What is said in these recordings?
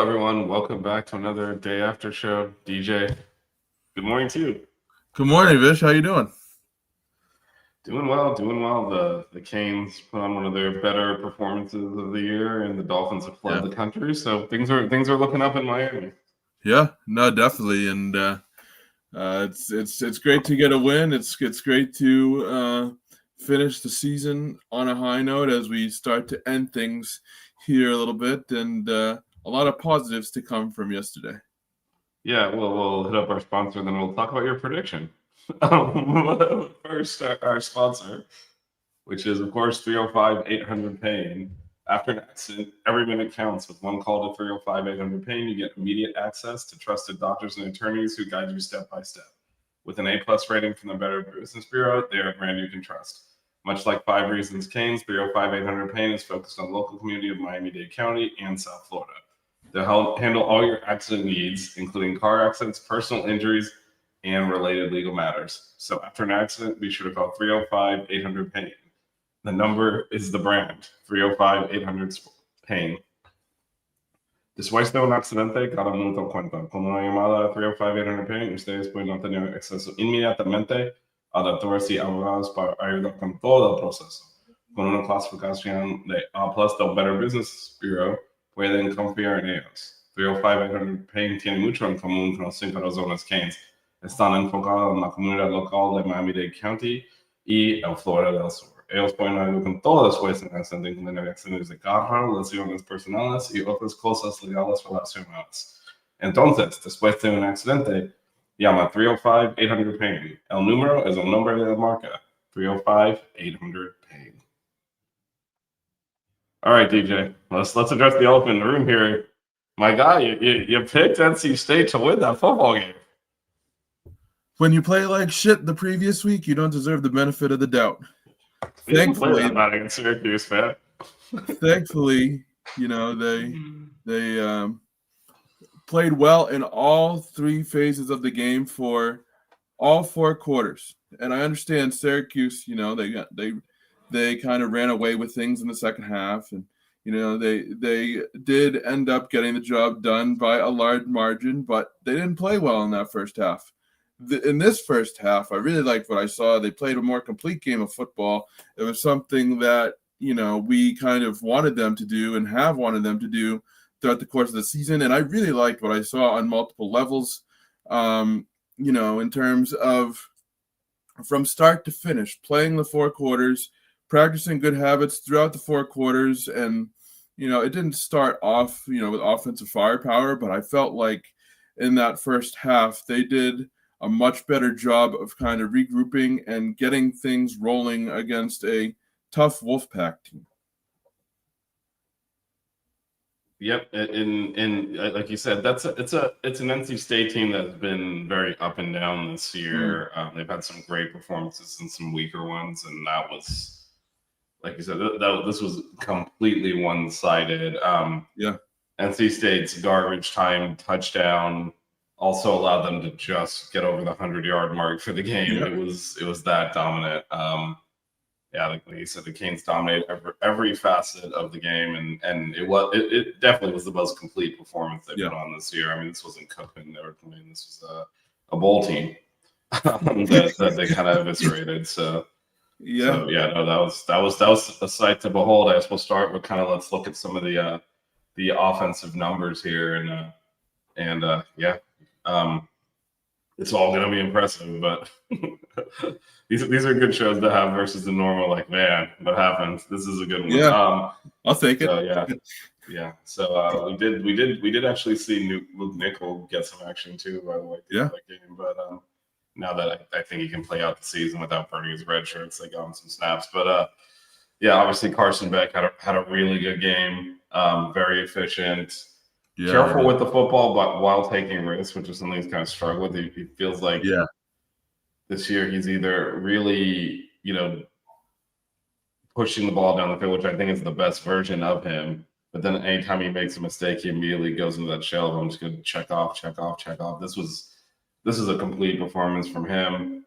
everyone. Welcome back to another day after show. DJ, good morning to you. Good morning, Vish. How you doing? Doing well, doing well. The Canes put on one of their better performances of the year, and the Dolphins have fled Yeah, the country. So things are looking up in Miami. yeah, no, definitely, and it's great to get a win. It's great to finish the season on a high note as we start to end things here a little bit, and a lot of positives to come from yesterday. Yeah, we'll hit up our sponsor, and then we'll talk about your prediction. First, our sponsor, which is, of course, 305 800 Pain. After an accident, every minute counts. With one call to 305 800 Pain, you get immediate access to trusted doctors and attorneys who guide you step by step. With an A-plus rating from the Better Business Bureau, they are a brand you can trust. Much like 5 Reasons Canes, 305 800 Pain is focused on the local community of Miami-Dade County and South Florida. They'll help handle all your accident needs, including car accidents, personal injuries, and related legal matters. So after an accident, be sure to call 305 800 Pain. The number is the brand, 305 800 Pain. Después de un accidente, cada minuto cuenta. Con una llamada a 305 800 Pain, ustedes pueden obtener acceso inmediatamente a doctores y abogados para ayudar con todo el proceso. Con una clasificación de A+ del Better Business Bureau, pueden confiar en ellos. 305 800 Pain tiene mucho en común con las 5 razones Canes. Están enfocados en la comunidad local de Miami-Dade County y el Florida del Sur. Ellos pueden ayudar con todas las cuestiones de accidentes de carro, lesiones personales y otras cosas legales relacionadas. Entonces, después de un accidente, llama 305 800 Pain. El número es el nombre de la marca, 305 800 Pain. All right, DJ, let's address the elephant in the room here. My guy, you picked NC State to win that football game. When you play like shit the previous week, you don't deserve the benefit of the doubt. We didn't play that bad against Syracuse, man. Thankfully, they played well in all 3 phases of the game for all 4 quarters. And I understand Syracuse, they kind of ran away with things in the second half, and they did end up getting the job done by a large margin, but they didn't play well in that first half. In this first half, I really liked what I saw. They played a more complete game of football. It was something that, we kind of wanted them to do and have wanted them to do throughout the course of the season. And I really liked what I saw on multiple levels, in terms of from start to finish, playing the 4 quarters, practicing good habits throughout the 4 quarters. And, it didn't start off, with offensive firepower, but I felt like in that first half, they did a much better job of kind of regrouping and getting things rolling against a tough Wolfpack team. Yep, and like you said, it's an NC State team that's been very up and down this year. They've had some great performances and some weaker ones, and that was, like you said, this was completely one-sided. NC State's garbage time touchdown also allowed them to just get over the 100-yard mark for the game. Yeah. It was that dominant. Like you said, the Canes dominated every facet of the game, and it definitely was the most complete performance they put on this year. I mean, this wasn't Cookman they were playing. This was a bowl team that they kind of eviscerated. So that was a sight to behold. I guess we'll start with let's look at some of the offensive numbers here, it's all going to be impressive, but these are good shows to have versus the normal. Like, man, what happened? This is a good one. Yeah, I'll take it. Yeah. So we did actually see Luke Nickel get some action too, by the way. That game. But now that I think he can play out the season without burning his red shirts, they got him some snaps. But obviously Carson Beck had a really good game. Very efficient. Careful with the football, but while taking risks, which is something he's kind of struggled with. He feels like this year he's either really, pushing the ball down the field, which I think is the best version of him. But then anytime he makes a mistake, he immediately goes into that shell of I'm just going to check off. This is a complete performance from him.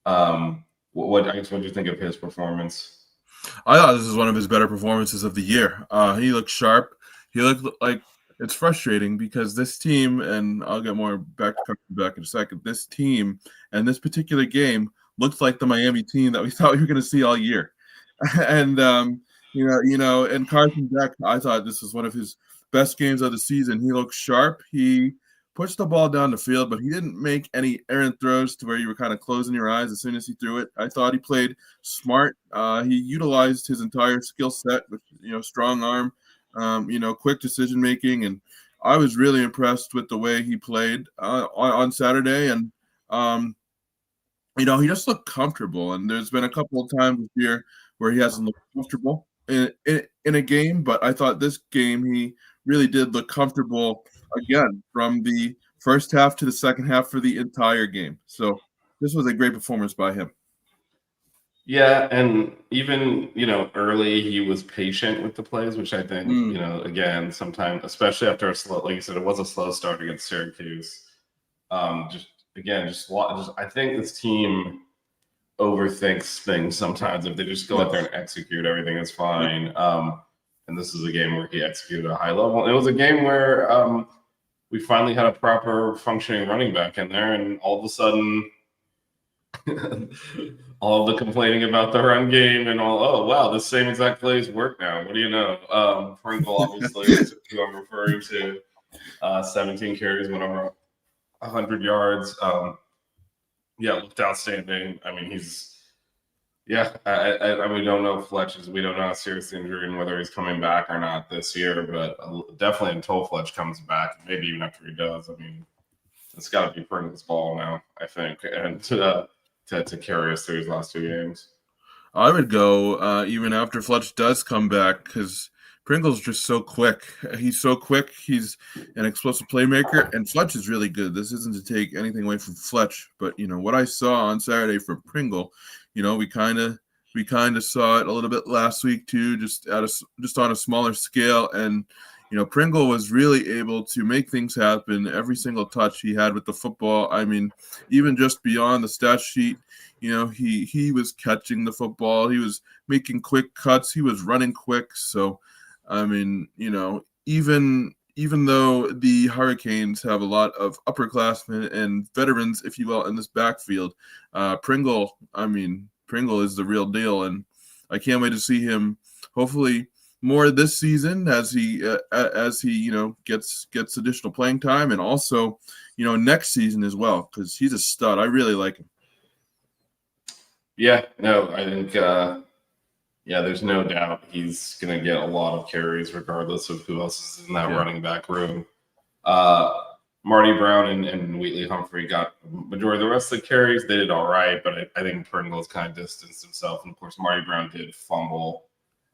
What do you think of his performance? I thought this was one of his better performances of the year. He looked sharp. He looked like it's frustrating because this team, and I'll get more back in a second. This team and this particular game looks like the Miami team that we thought we were going to see all year. And and Carson Beck, I thought this was one of his best games of the season. He looked sharp. He pushed the ball down the field, but he didn't make any errant throws to where you were kind of closing your eyes as soon as he threw it. I thought he played smart. He utilized his entire skill set, with strong arm, quick decision making, and I was really impressed with the way he played on Saturday. And he just looked comfortable. And there's been a couple of times this year where he hasn't looked comfortable in a game, but I thought this game he really did look comfortable again from the first half to the second half for the entire game. So this was a great performance by him. Yeah, and even early he was patient with the plays, which I think again sometimes, especially after a slow, like you said, it was a slow start against Syracuse. I think this team overthinks things sometimes. If they just go out there and execute, everything is fine. And this is a game where he executed at a high level. It was a game where we finally had a proper functioning running back in there, and all of a sudden, all the complaining about the run game and all, oh wow, the same exact plays work now. What do you know? Pringle, obviously, who I'm referring to, 17 carries, went over 100 yards. Looked outstanding. I mean, we don't know Fletch we don't know how serious the injury and whether he's coming back or not this year, but definitely until Fletch comes back, maybe even after he does. I mean, it's got to be Pringle's ball now, I think, and to carry us through his last two games. I would go even after Fletch does come back because Pringle's just so quick. He's so quick. He's an explosive playmaker, and Fletch is really good. This isn't to take anything away from Fletch, but what I saw on Saturday from Pringle, we kind of saw it a little bit last week too, just on a smaller scale. And Pringle was really able to make things happen every single touch he had with the football. I mean, even just beyond the stat sheet, he was catching the football. He was making quick cuts. He was running quick. So, I mean, even though the Hurricanes have a lot of upperclassmen and veterans, if you will, in this backfield, Pringle is the real deal. And I can't wait to see him hopefully more this season as he gets additional playing time, and also next season as well, because he's a stud. I really like him. Yeah, no, I think there's no doubt he's going to get a lot of carries regardless of who else is in that running back room. Marty Brown and Wheatley Humphrey got majority of the rest of the carries. They did all right, but I think Pringle's kind of distanced himself. And of course, Marty Brown did fumble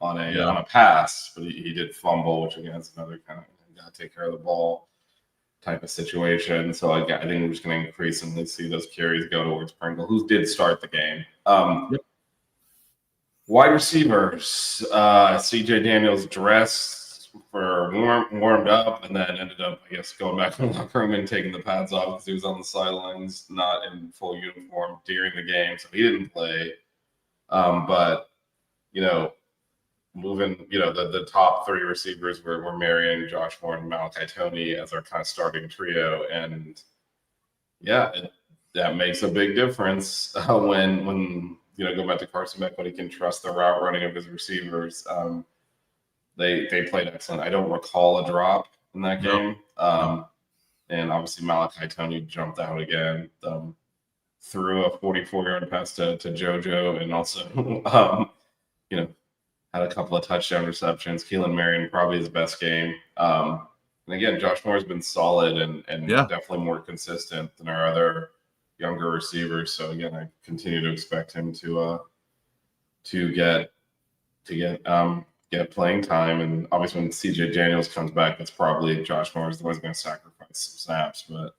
on a pass, but he did fumble, which again is another kind of got to take care of the ball type of situation. So I think we're just going to increasingly see those carries go towards Pringle, who did start the game. Wide receivers, CJ Daniels dressed for warmed up, and then ended up, I guess, going back to the locker room and taking the pads off because he was on the sidelines, not in full uniform during the game, so he didn't play. But moving, the top three receivers were Marion, Josh Moore, and Malachi Toney as our kind of starting trio, and that makes a big difference when go back to Carson Beck, when he can trust the route running of his receivers. They played excellent. I don't recall a drop in that game. And obviously Malachi Toney jumped out again, threw a 44-yard pass to JoJo, and also, had a couple of touchdown receptions. Keelan Marion, probably his best game. And again, Josh Moore's been solid and definitely more consistent than our other younger receivers. So again, I continue to expect him to get playing time. And obviously, when CJ Daniels comes back, that's probably Josh Moore's the one who's going to sacrifice some snaps. But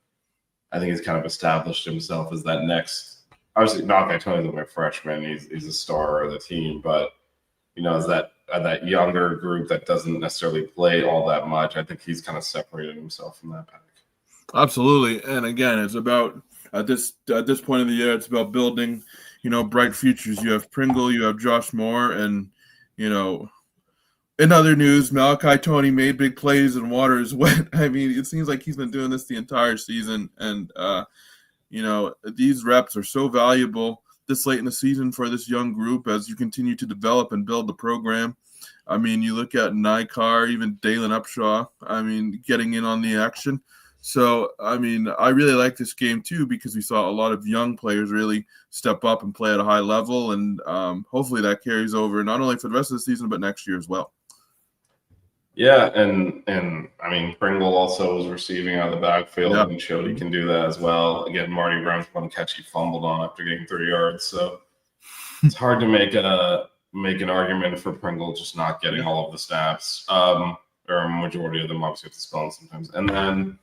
I think he's kind of established himself as that next. Obviously, Malachi Toney's a freshman. He's a star of the team, but as that younger group that doesn't necessarily play all that much, I think he's kind of separated himself from that pack. Absolutely, and again, it's about at this point of the year, it's about building, bright futures. You have Pringle, you have Josh Moore, and In other news, Malachi Tony made big plays and water is wet. I mean, it seems like he's been doing this the entire season, and these reps are so valuable this late in the season for this young group as you continue to develop and build the program. I mean, you look at Nikar, even Dalen Upshaw, I mean, getting in on the action. So, I mean, I really like this game too because we saw a lot of young players really step up and play at a high level. And hopefully that carries over not only for the rest of the season, but next year as well. Yeah, and I mean, Pringle also was receiving out of the backfield and showed he can do that as well. Again, Marty Brown's one catch he fumbled on after getting 3 yards. So it's hard to make an argument for Pringle just not getting all of the snaps, or a majority of them. Obviously, have to spell sometimes. And then,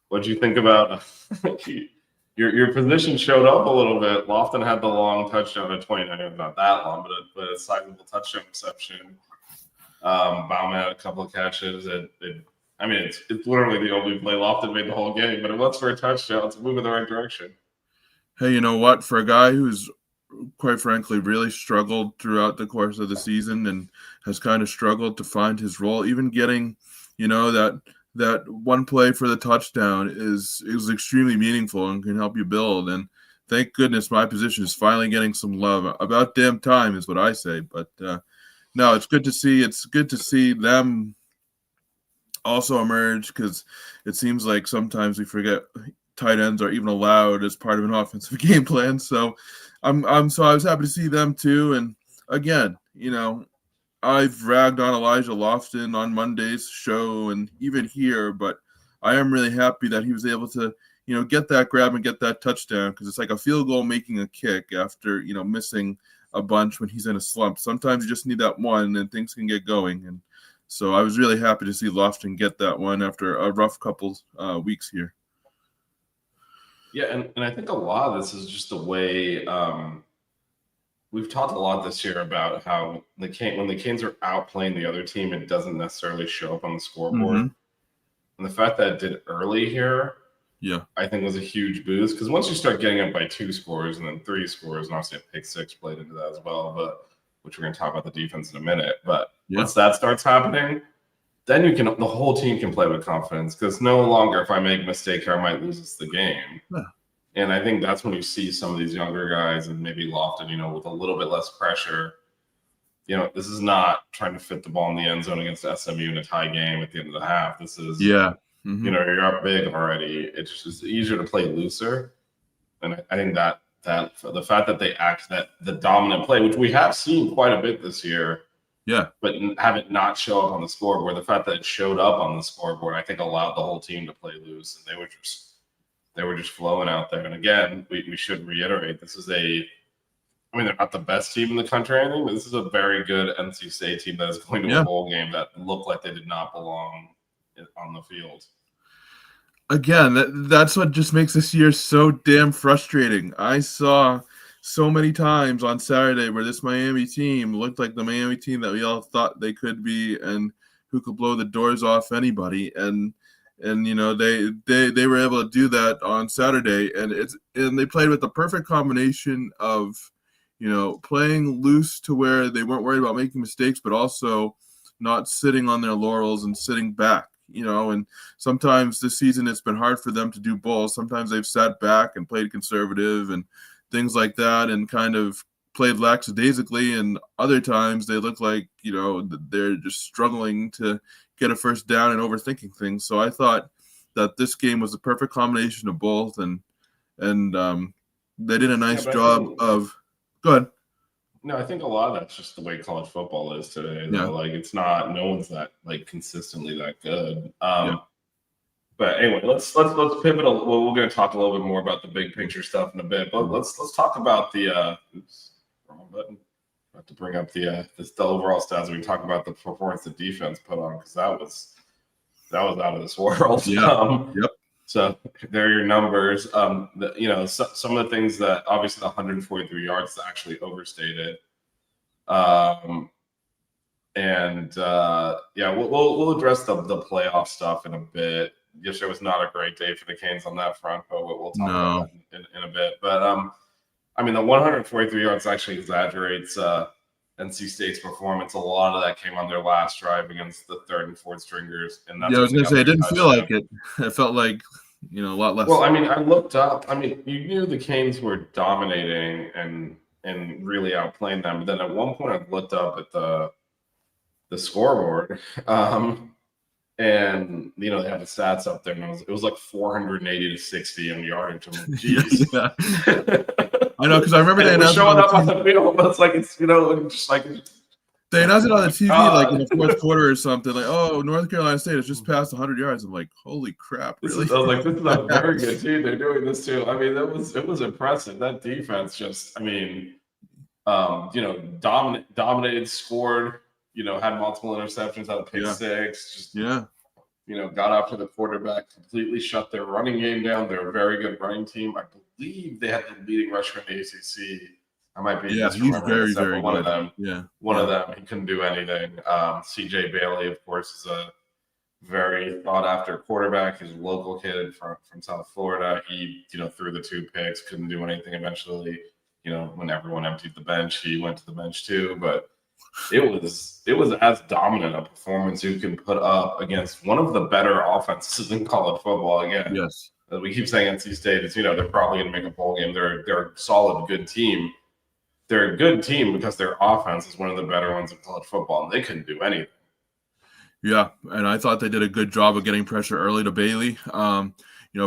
what do you think about your position? Showed up a little bit. Lofton had the long touchdown at 29, not that long, but a sizable touchdown reception. Bauman had a couple of catches. It's literally the only play Lofton made the whole game, but it was for a touchdown. It's a move in the right direction. Hey, you know what? For a guy who's quite frankly really struggled throughout the course of the season and has kind of struggled to find his role, even getting, that one play for the touchdown is extremely meaningful and can help you build. And thank goodness my position is finally getting some love. About damn time is what I say. But no, it's good to see. It's good to see them also emerge because it seems like sometimes we forget tight ends are even allowed as part of an offensive game plan. So I was happy to see them too. And again, I've ragged on Elijah Lofton on Monday's show and even here, but I am really happy that he was able to, get that grab and get that touchdown because it's like a field goal making a kick after, missing a bunch when he's in a slump. Sometimes you just need that one and things can get going. And so I was really happy to see Lofton get that one after a rough couple weeks here. Yeah, and I think a lot of this is just the way we've talked a lot this year about how when the Canes are outplaying the other team, it doesn't necessarily show up on the scoreboard. Mm-hmm. And the fact that it did early here, I think was a huge boost because once you start getting up by 2 scores and then 3 scores, and obviously a pick 6 played into that as well, which we're going to talk about the defense in a minute. But once that starts happening, then the whole team can play with confidence because no longer if I make a mistake here, I might lose us the game. Yeah. And I think that's when you see some of these younger guys and maybe Lofton, with a little bit less pressure. This is not trying to fit the ball in the end zone against SMU in a tie game at the end of the half. This is, you're up big already. It's just easier to play looser. And I think that the fact that they act that the dominant play, which we have seen quite a bit this year, but have it not show up on the scoreboard, the fact that it showed up on the scoreboard, I think allowed the whole team to play loose. And they were just flowing out there. And again, we should reiterate, they're not the best team in the country or anything, but this is a very good NC State team that is going to a bowl game that looked like they did not belong on the field. Again, that's what just makes this year so damn frustrating. I saw so many times on Saturday where this Miami team looked like the Miami team that we all thought they could be and who could blow the doors off anybody. And they were able to do that on Saturday, and they played with the perfect combination of playing loose to where they weren't worried about making mistakes, but also not sitting on their laurels and sitting back. And sometimes this season it's been hard for them to do both. Sometimes they've sat back and played conservative and things like that, and kind of played lackadaisically. And other times they look like they're just struggling to get a first down and overthinking things. So I thought that this game was the perfect combination of both, and they did a nice job of. Go ahead. No, I think a lot of that's just the way college football is today. Though. Like it's not, no one's that consistently that good. But anyway, let's pivot. We're going to talk a little bit more about the big picture stuff in a bit. But let's talk about the wrong button. I have to bring up the overall stats. We can talk about the performance the defense put on because that was out of this world. So there are your numbers. Some of the things that obviously the 143 yards is actually overstated. We'll address the playoff stuff in a bit. Yesterday was not a great day for the Canes on that front, but we'll talk about that in a bit. But the 143 yards actually exaggerates NC State's performance, a lot of that came on their last drive against the third and fourth stringers. And that's I was when going they to say, got it their didn't feel touchdown. like it. It felt like, a lot less. Well, I mean, I looked up. I mean, you knew the Canes were dominating and really outplaying them. But then at one point, I looked up at the scoreboard, and they had the stats up there, and it was like 480 to 60 on yardage. I'm like, geez. Yeah. I know, because I remember they it was announced it showing on up on the the field. But it's like just like they announced it on the TV like in the fourth God. quarter or something. Like, oh, North Carolina State has just passed 100 yards. I'm like, holy crap! Really? I was like, this is a very good team. They're doing this too. I mean, it was impressive. That defense just, I mean, dominated, scored. Had multiple interceptions, had a pick six. Just got after the quarterback, completely shut their running game down. They're a very good running team. I believe they had the leading rusher in the ACC. I might be he's very, very one good. of them. One of them. He couldn't do anything. CJ Bailey, of course, is a very sought after quarterback. He's a local kid from South Florida. He, threw the 2 picks, couldn't do anything eventually. When everyone emptied the bench, he went to the bench too. But it was as dominant a performance you can put up against one of the better offenses in college football. Again, yes, we keep saying NC State is, they're probably going to make a bowl game. They're a solid, good team. They're a good team because their offense is one of the better ones in college football, and they couldn't do anything. Yeah, and I thought they did a good job of getting pressure early to Bailey.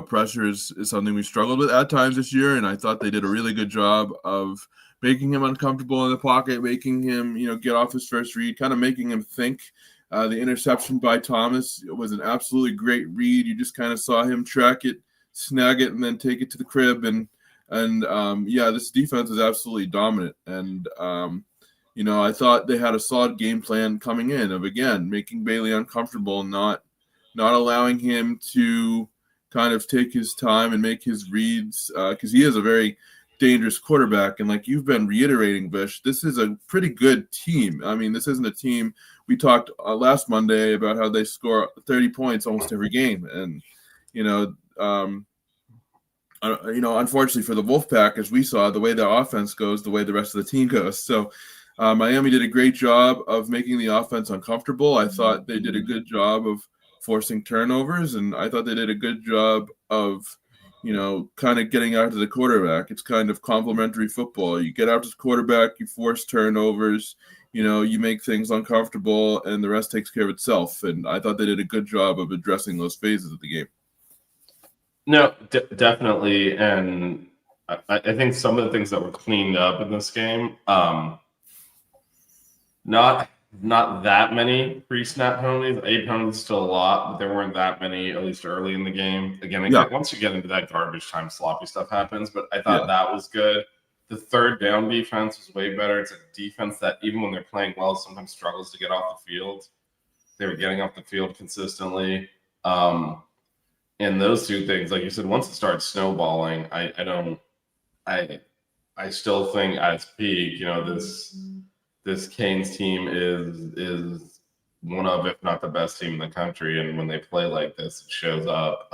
Pressure is something we struggled with at times this year, and I thought they did a really good job of making him uncomfortable in the pocket, making him, get off his first read, kind of making him think. The interception by Thomas was an absolutely great read. You just kind of saw him track it, snag it, and then take it to the crib. And this defense is absolutely dominant. And, I thought they had a solid game plan coming in of, again, making Bailey uncomfortable, not allowing him to kind of take his time and make his reads, because he is a very dangerous quarterback. And like you've been reiterating, Vish, this is a pretty good team. I mean, this isn't a team. We talked last Monday about how they score 30 points almost every game. And, unfortunately for the Wolfpack, as we saw, the way their offense goes, the way the rest of the team goes. So Miami did a great job of making the offense uncomfortable. I thought they did a good job of forcing turnovers, and I thought they did a good job of, kind of getting out to the quarterback. It's kind of complementary football. You get out to the quarterback, you force turnovers, you make things uncomfortable, and the rest takes care of itself. And I thought they did a good job of addressing those phases of the game. No, definitely. And I think some of the things that were cleaned up in this game, not that many pre-snap penalties. 8 penalties is still a lot, but there weren't that many, at least early in the game. Again, once you get into that garbage time, sloppy stuff happens. But I thought that was good. The third down defense was way better. It's a defense that, even when they're playing well, sometimes struggles to get off the field. They were getting off the field consistently. And those two things, like you said, once it starts snowballing, I still think at its peak, this Canes team is one of, if not the best team in the country. And when they play like this, it shows up.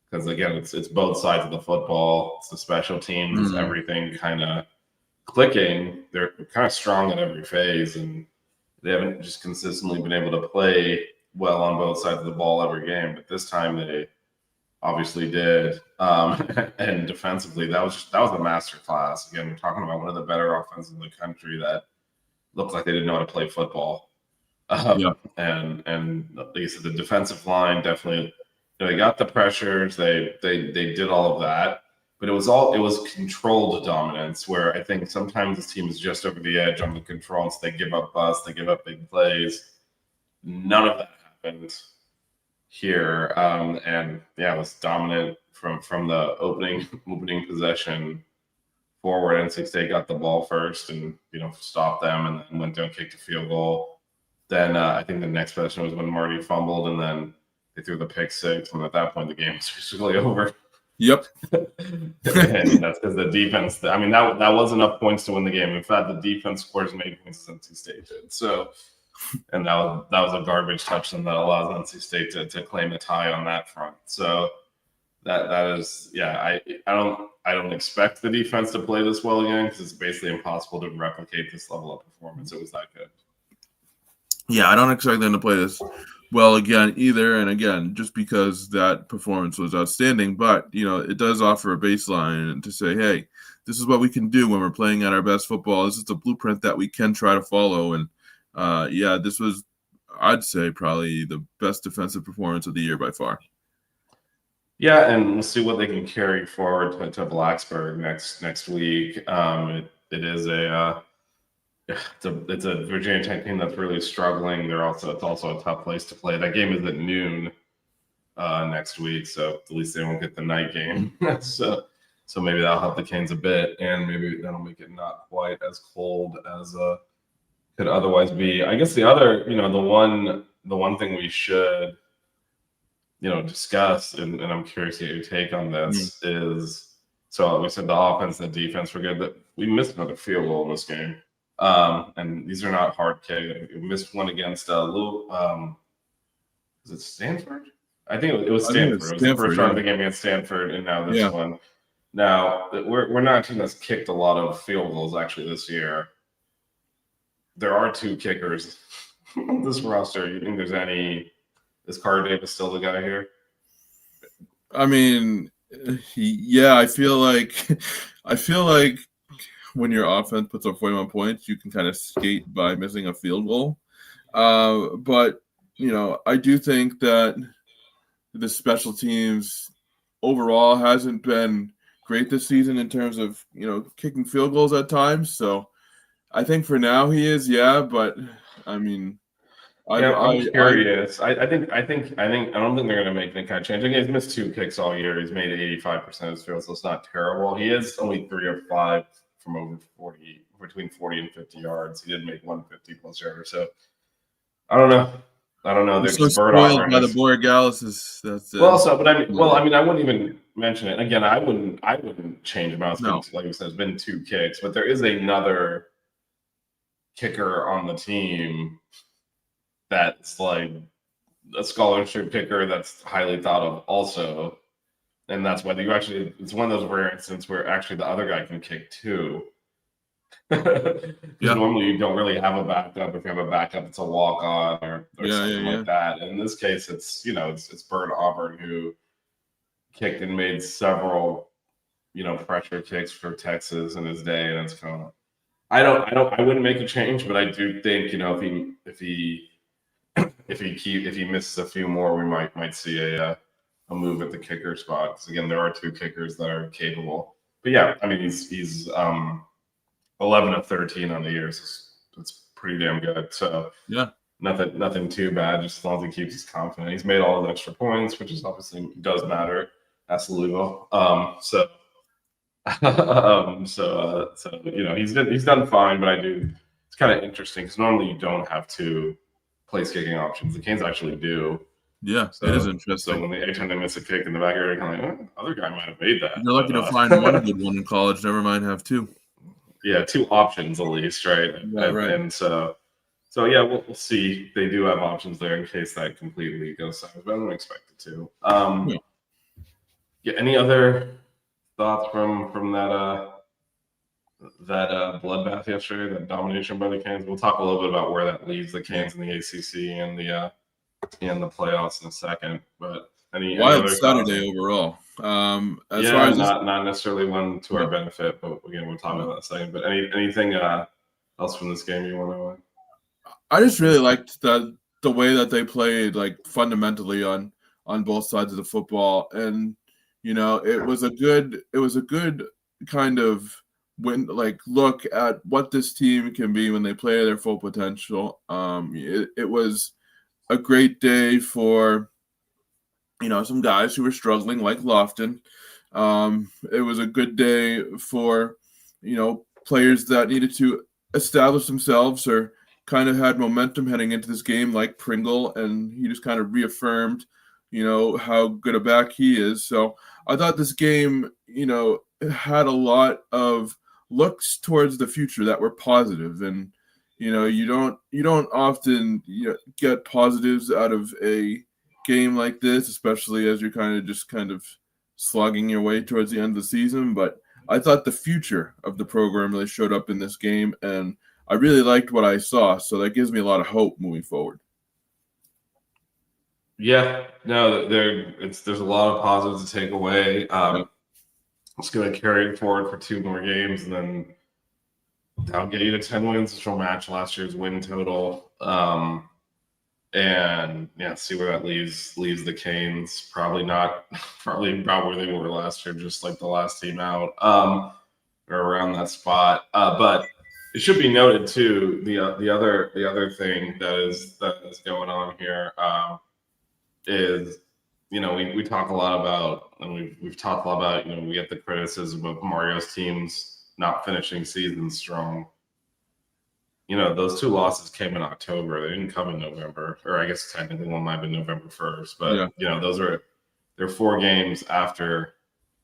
Because again, it's both sides of the football. It's the special teams, it's everything kind of clicking. They're kind of strong in every phase, and they haven't just consistently been able to play well on both sides of the ball every game. But this time they obviously did. And defensively, that was a masterclass. Again, we're talking about one of the better offenses in the country that looked like they didn't know how to play football. And like you said, the defensive line definitely, they got the pressures. They did all of that, but it was controlled dominance, where I think sometimes this team is just over the edge on the control, so they give up busts, they give up big plays. None of that happened here. It was dominant from the opening possession forward. NC State got the ball first and stopped them, and then went down, kicked a field goal. Then I think the next possession was when Marty fumbled, and then they threw the pick six, and at that point the game was basically over. Yep. And that's because the defense. I mean, that was enough points to win the game. In fact, the defense scores made points as NC State did. So, and that was a garbage touchdown that allows NC State to claim a tie on that front. So That is, yeah. I don't expect the defense to play this well again because it's basically impossible to replicate this level of performance. It was that good. Yeah, I don't expect them to play this well again either. And again, just because that performance was outstanding, but it does offer a baseline to say, hey, this is what we can do when we're playing at our best football. This is the blueprint that we can try to follow. And this was, I'd say, probably the best defensive performance of the year by far. Yeah, and we'll see what they can carry forward to Blacksburg next week. It is it's a Virginia Tech team that's really struggling. It's also a tough place to play. That game is at noon next week, so at least they won't get the night game. so maybe that'll help the Canes a bit, and maybe that'll make it not quite as cold as could otherwise be. I guess the other, the one thing we should discuss, and I'm curious to get your take on this, is so we said the offense and the defense were good, but we missed another field goal in this game. And these are not hard kicks. We missed one against was it Stanford? I think it was Stanford. It was the first round of the game against Stanford, and now this one. Now we're not a team that's kicked a lot of field goals actually this year. There are 2 kickers on this roster. You think there's any? Is Carter Davis still the guy here? I mean, I feel like when your offense puts up 41 points, you can kind of skate by missing a field goal. But I do think that the special teams overall hasn't been great this season in terms of kicking field goals at times. So I think for now he is, but I mean. I'm curious. I don't think they're going to make any kind of change. I think he's missed 2 kicks all year. He's made 85% of his field, so it's not terrible. He is only 3 of 5 from over 40, between 40 and 50 yards. He did make 150+ yarder. So I don't know. I'm so spoiled by the Borregales. That's I wouldn't even mention it again. I wouldn't change him out. Like I said, it's been 2 kicks, but there is another kicker on the team that's like a scholarship kicker that's highly thought of also. And that's why it's one of those rare instances where actually the other guy can kick too. Normally you don't really have a backup. If you have a backup, it's a walk-on or something like that. And in this case, it's Bert Auburn who kicked and made several, pressure kicks for Texas in his day. And it's kind of, I wouldn't make a change, but I do think, if he misses a few more, we might see a move at the kicker spot. Because again, there are 2 kickers that are capable. But yeah, I mean he's 11 of 13 on the year. So it's pretty damn good. So nothing too bad. Just as long as he keeps his confidence. He's made all his extra points, which is obviously does matter. That's Louisville. He's done fine. But it's kind of interesting because normally you don't have 2 place kicking options. The Canes actually do. Yeah, so, it is interesting. So anytime they miss a kick in the back area, kind of like, other guy might have made that. You're lucky to find one good one in college. Never mind, have 2. Yeah, 2 options at least, right? Right. And so yeah, we'll see. They do have options there in case that completely goes south, but I don't expect it to. Any other thoughts from that bloodbath yesterday, that domination by the Canes? We'll talk a little bit about where that leaves the Canes in the ACC and the playoffs in a second. But any wild Saturday overall. As far as not necessarily one to our benefit, but again, we'll talk about that in a second. But anything else from this game you want to? I just really liked the way that they played, like fundamentally on both sides of the football, and it was a good kind of look at what this team can be when they play their full potential. It was a great day for some guys who were struggling like Lofton. It was a good day for players that needed to establish themselves or kind of had momentum heading into this game like Pringle, and he just kind of reaffirmed how good a back he is. So I thought this game had a lot of looks towards the future that were positive, and you don't often get positives out of a game like this, especially as you're kind of slugging your way towards the end of the season. But I thought the future of the program really showed up in this game, and I really liked what I saw. So that gives me a lot of hope moving forward. Yeah, no, there's a lot of positives to take away. It's going to carry it forward for 2 more games, and then that'll get you to 10 wins, which will match last year's win total. And yeah, see where that leaves the Canes. Probably about where they were last year, just like the last team out, or around that spot. But it should be noted too, the other thing that is going on here. Is we talk a lot about, and we've talked a lot about, we get the criticism of Mario's teams not finishing seasons strong. Those 2 losses came in October. They didn't come in November, or I guess technically one might have been November 1st. But they're 4 games after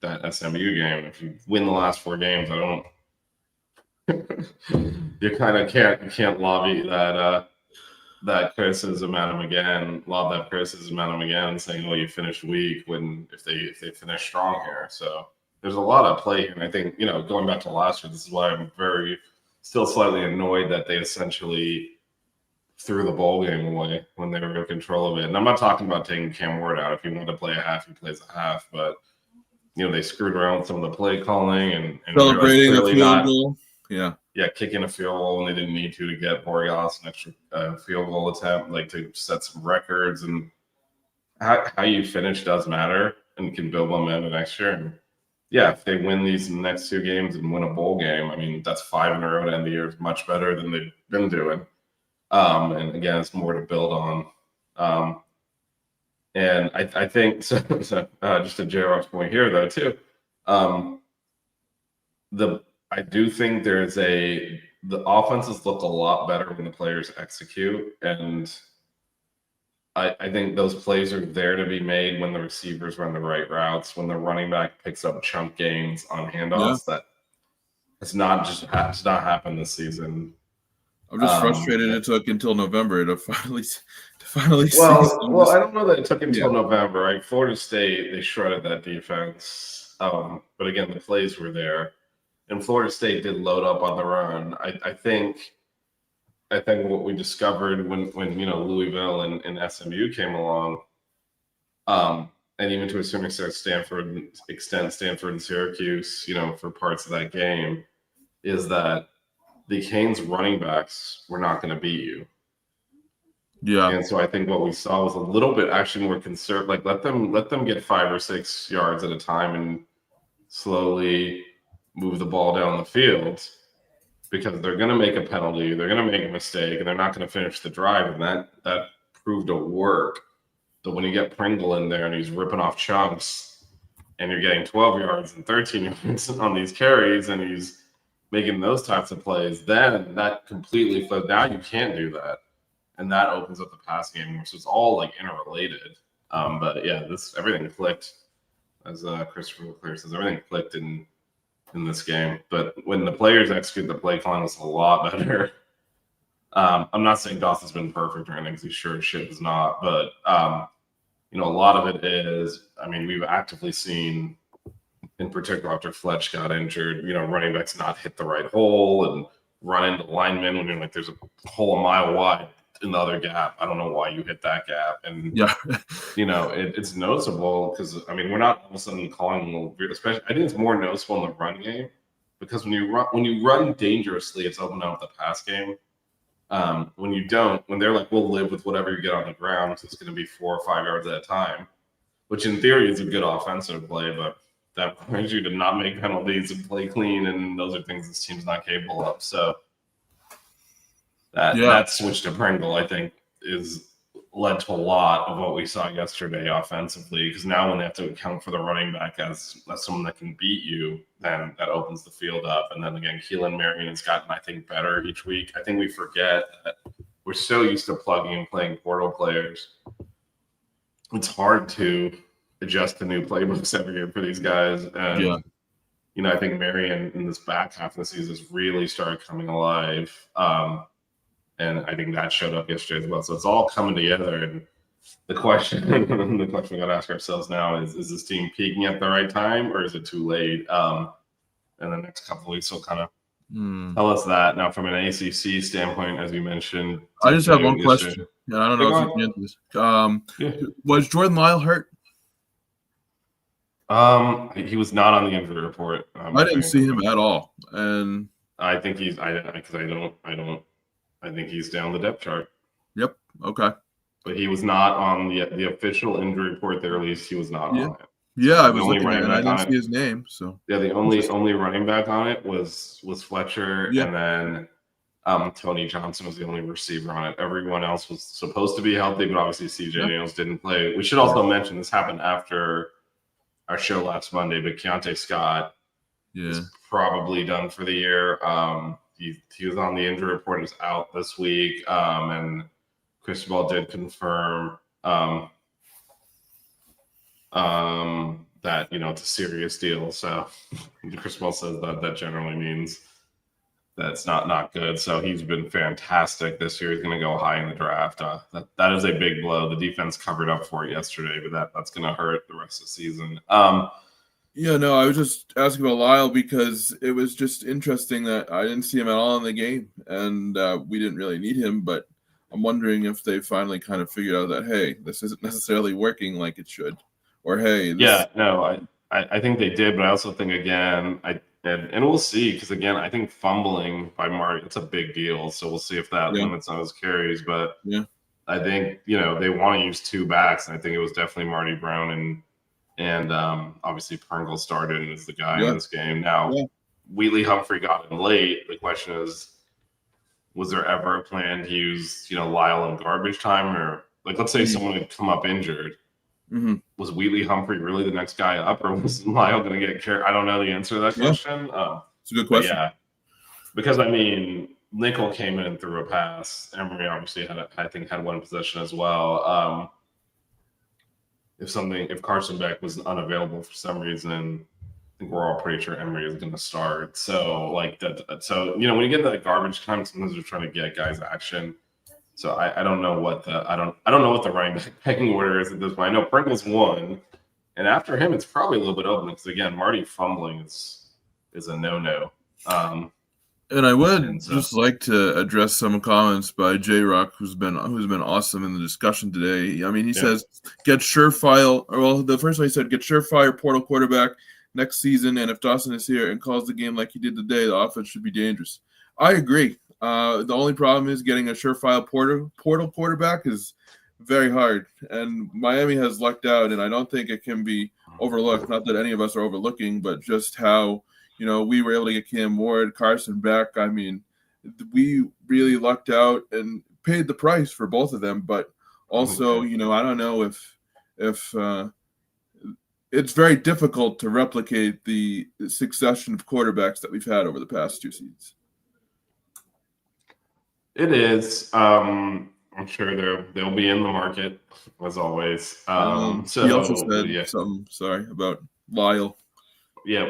that SMU game. If you win the last 4 games, you kind of can't lobby that criticism at him again, saying, "Oh, you finished weak," when if they finish strong here. So there's a lot at play here, and I think going back to last year, this is why I'm still slightly annoyed that they essentially threw the bowl game away when they were in control of it. And I'm not talking about taking Cam Ward out. If he wanted to play a half, he plays a half. But they screwed around with some of the play calling and celebrating the field goal. Yeah, kicking a field goal when they didn't need to get Borealis an extra field goal attempt, like to set some records. And how you finish does matter and can build momentum next year. And yeah, if they win these next 2 games and win a bowl game, I mean, that's 5 in a row to end the year. Is much better than they've been doing. And again, it's more to build on. And I think so. Just to JR's point here, though, too. I do think the offenses look a lot better when the players execute, and I think those plays are there to be made when the receivers run the right routes, when the running back picks up chunk gains on handoffs. That has not happened this season. I'm just frustrated it took until November to finally Well, I don't know that it took until November. Right? Florida State, they shredded that defense, but again, the plays were there. And Florida State did load up on the run. I think what we discovered when Louisville and SMU came along, and even to a certain extent Stanford and Syracuse, for parts of that game, is that the Canes running backs were not going to beat you. Yeah. And so I think what we saw was a little bit actually more conservative. Like let them get 5 or 6 yards at a time and slowly move the ball down the field, because they're going to make a penalty, they're going to make a mistake, and they're not going to finish the drive. And that proved to work. But when you get Pringle in there and he's ripping off chunks, and you're getting 12 yards and 13 yards on these carries, and he's making those types of plays, then that completely flipped. Now you can't do that, and that opens up the pass game, which is all like interrelated. But yeah, everything clicked, as Christopher Leclerc says, everything clicked in this game. But when the players execute, the play calling was a lot better. I'm not saying Dawson's been perfect or anything, because he sure as shit is not. But a lot of it is, I mean, we've actively seen, in particular after Fletch got injured, running backs not hit the right hole and run into linemen when you're like, there's a hole a mile wide in the other gap. I don't know why you hit that gap. And it's noticeable, because I mean, we're not all of a sudden calling, especially, I think it's more noticeable in the run game, because when you run dangerously, it's opening up the pass game. When you don't, when they're like, we'll live with whatever you get on the ground, so it's going to be 4 or 5 yards at a time, which in theory is a good offensive play, but that requires you to not make penalties and play clean, and those are things this team's not capable of. So that switch to Pringle, I think, is led to a lot of what we saw yesterday offensively, because now when they have to account for the running back as someone that can beat you, then that opens the field up. And then again, Keelan Marion has gotten, I think, better each week. I think we forget that we're so used to plugging and playing portal players. It's hard to adjust to new playbooks every year for these guys. And I think Marion in this back half of the season has really started coming alive. And I think that showed up yesterday as well. So it's all coming together. And The question we got to ask ourselves now is this team peaking at the right time, or is it too late? In the next couple of weeks will kind of tell us that. Now, from an ACC standpoint, as you mentioned, I just have one yesterday- question. Yeah, I don't know if you can answer this. Yeah. Was Jordan Lyle hurt? He was not on the injury report. I didn't see him at all, and I think he's. I think he's down the depth chart. Yep. Okay. But he was not on the official injury report they released. He was not on it. Yeah, So I was looking at it, and I didn't see his name. So yeah, the only running back on it was Fletcher, Yeah. and then Tony Johnson was the only receiver on it. Everyone else was supposed to be healthy, but obviously CJ Daniels didn't play. We should also mention this happened after our show last Monday, but Keontae Scott is probably done for the year. He was on the injury report and is out this week. And Cristobal did confirm that it's a serious deal. So Cristobal says that generally means that's not good. So he's been fantastic this year. He's going to go high in the draft. That is a big blow. The defense covered up for it yesterday, but that's going to hurt the rest of the season. Yeah, no, I was just asking about Lyle because it was just interesting that I didn't see him at all in the game, and we didn't really need him. But I'm wondering if they finally kind of figured out that, hey, this isn't necessarily working like it should, or hey, I think they did, but I also think again, and we'll see, because again, I think fumbling by Marty, it's a big deal. So we'll see if that limits on his carries. But I think they want to use two backs, and I think it was definitely Marty Brown and obviously Pringle started and is the guy in this game. Now, Wheatley Humphrey got in late. The question is, was there ever a plan to use Lyle in garbage time, or like let's say someone had come up injured? Was Wheatley Humphrey really the next guy up, or was Lyle going to get care? I don't know the answer to that question. It's a good question. Yeah, because Nickel came in and threw a pass. Emory obviously had one possession as well. If Carson Beck was unavailable for some reason, I think we're all pretty sure Emory is going to start. So when you get to that garbage time, sometimes they're trying to get guys action. So I don't know what I don't know what the running back pecking order is at this point. I know Pringle's one, and after him, it's probably a little bit open because again, Marty fumbling is a no. And I would just like to address some comments by J Rock, who's been awesome in the discussion today. I mean, he says get surefire. Well, the first one he said get surefire portal quarterback next season, and if Dawson is here and calls the game like he did today, the offense should be dangerous. I agree. The only problem is getting a surefire portal quarterback is very hard, and Miami has lucked out, and I don't think it can be overlooked. Not that any of us are overlooking, but just how we were able to get Cam Ward, Carson Beck. I mean, we really lucked out and paid the price for both of them. But also, I don't know if it's very difficult to replicate the succession of quarterbacks that we've had over the past two seasons. It is. I'm sure they'll be in the market as always. He also said something. Sorry about Lyle. Yeah.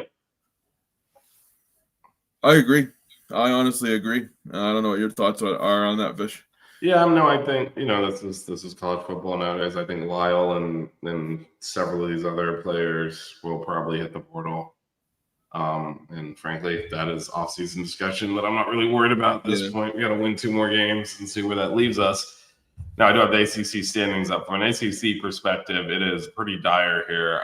I agree. I honestly agree. I don't know what your thoughts are on that, Vish. Yeah, no, I think this is college football nowadays. I think Lyle and several of these other players will probably hit the portal. And frankly, that is off-season discussion that I'm not really worried about at this point. We got to win 2 more games and see where that leaves us. Now, I do have the ACC standings up. From an ACC perspective, it is pretty dire here.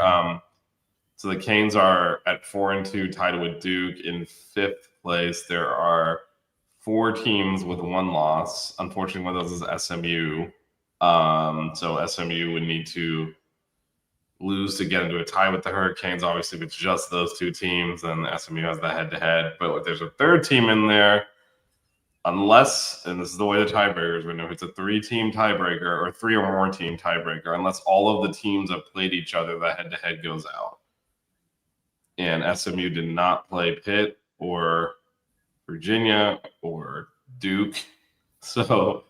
So the Canes are at 4-2, tied with Duke in 5th place. There are 4 teams with 1 loss. Unfortunately, one of those is SMU. So SMU would need to lose to get into a tie with the Hurricanes. Obviously, if it's just those 2 teams, then SMU has the head-to-head. But if there's a 3rd team in there, unless, and this is the way the tiebreakers would know, if it's a 3-team tiebreaker or 3 or more team tiebreaker, unless all of the teams have played each other, the head-to-head goes out. And SMU did not play Pitt or Virginia or Duke. So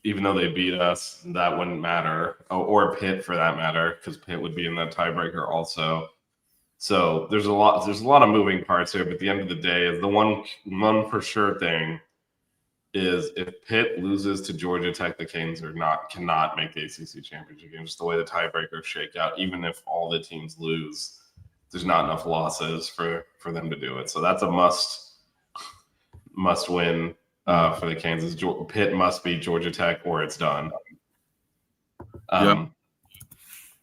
even though they beat us, that wouldn't matter. Or Pitt for that matter, because Pitt would be in that tiebreaker also. So there's a lot of moving parts here, but at the end of the day, is the one for sure thing is if Pitt loses to Georgia Tech, the Canes cannot make the ACC championship game. Just the way the tiebreakers shake out, even if all the teams lose, there's not enough losses for them to do it. So that's a must win for the Kansas. Pitt must beat Georgia Tech or it's done.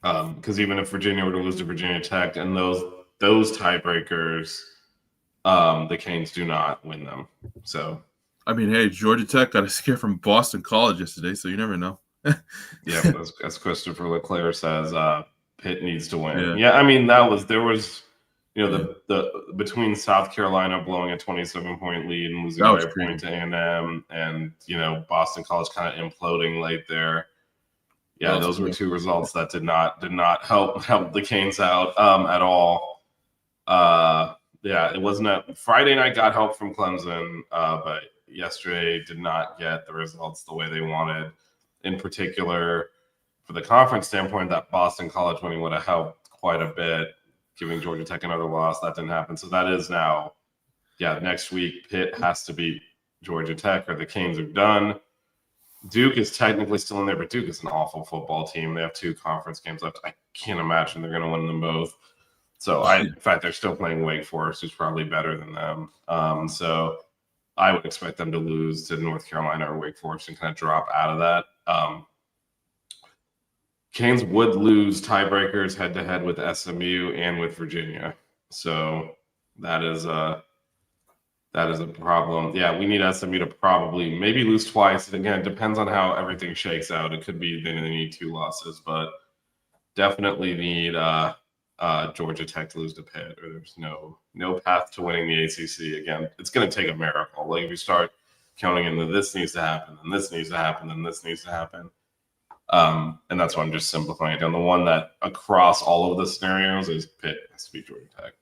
Because even if Virginia were to lose to Virginia Tech and those tiebreakers, the Canes do not win them. So, I mean, hey, Georgia Tech got a scare from Boston College yesterday, so you never know. Yeah, as Christopher Leclerc says, Pitt needs to win. Yeah, I mean there was the between South Carolina blowing a 27-point lead and losing by a point to A&M, and Boston College kind of imploding late there. Yeah, those were two results that did not help the Canes out at all. Yeah, it wasn't Friday night got help from Clemson, but yesterday did not get the results the way they wanted. In particular, for the conference standpoint, that Boston College winning would have helped quite a bit, giving Georgia Tech another loss. That didn't happen. So that is now, next week, Pitt has to beat Georgia Tech or the Canes are done. Duke is technically still in there, but Duke is an awful football team. They have 2 conference games left. I can't imagine they're going to win them both. So, in fact, they're still playing Wake Forest, who's probably better than them. So I would expect them to lose to North Carolina or Wake Forest and kind of drop out of that. Canes would lose tiebreakers head-to-head with SMU and with Virginia. So that is a problem. Yeah, we need SMU to probably maybe lose twice. And again, it depends on how everything shakes out. It could be they need 2 losses, but definitely need Georgia Tech to lose to Pitt, or there's no path to winning the ACC. Again, it's going to take a miracle. Like if you start counting in that this needs to happen, and this needs to happen, and this needs to happen. And that's why I'm just simplifying it down. The one that across all of the scenarios is Pitt has to beat Georgia Tech.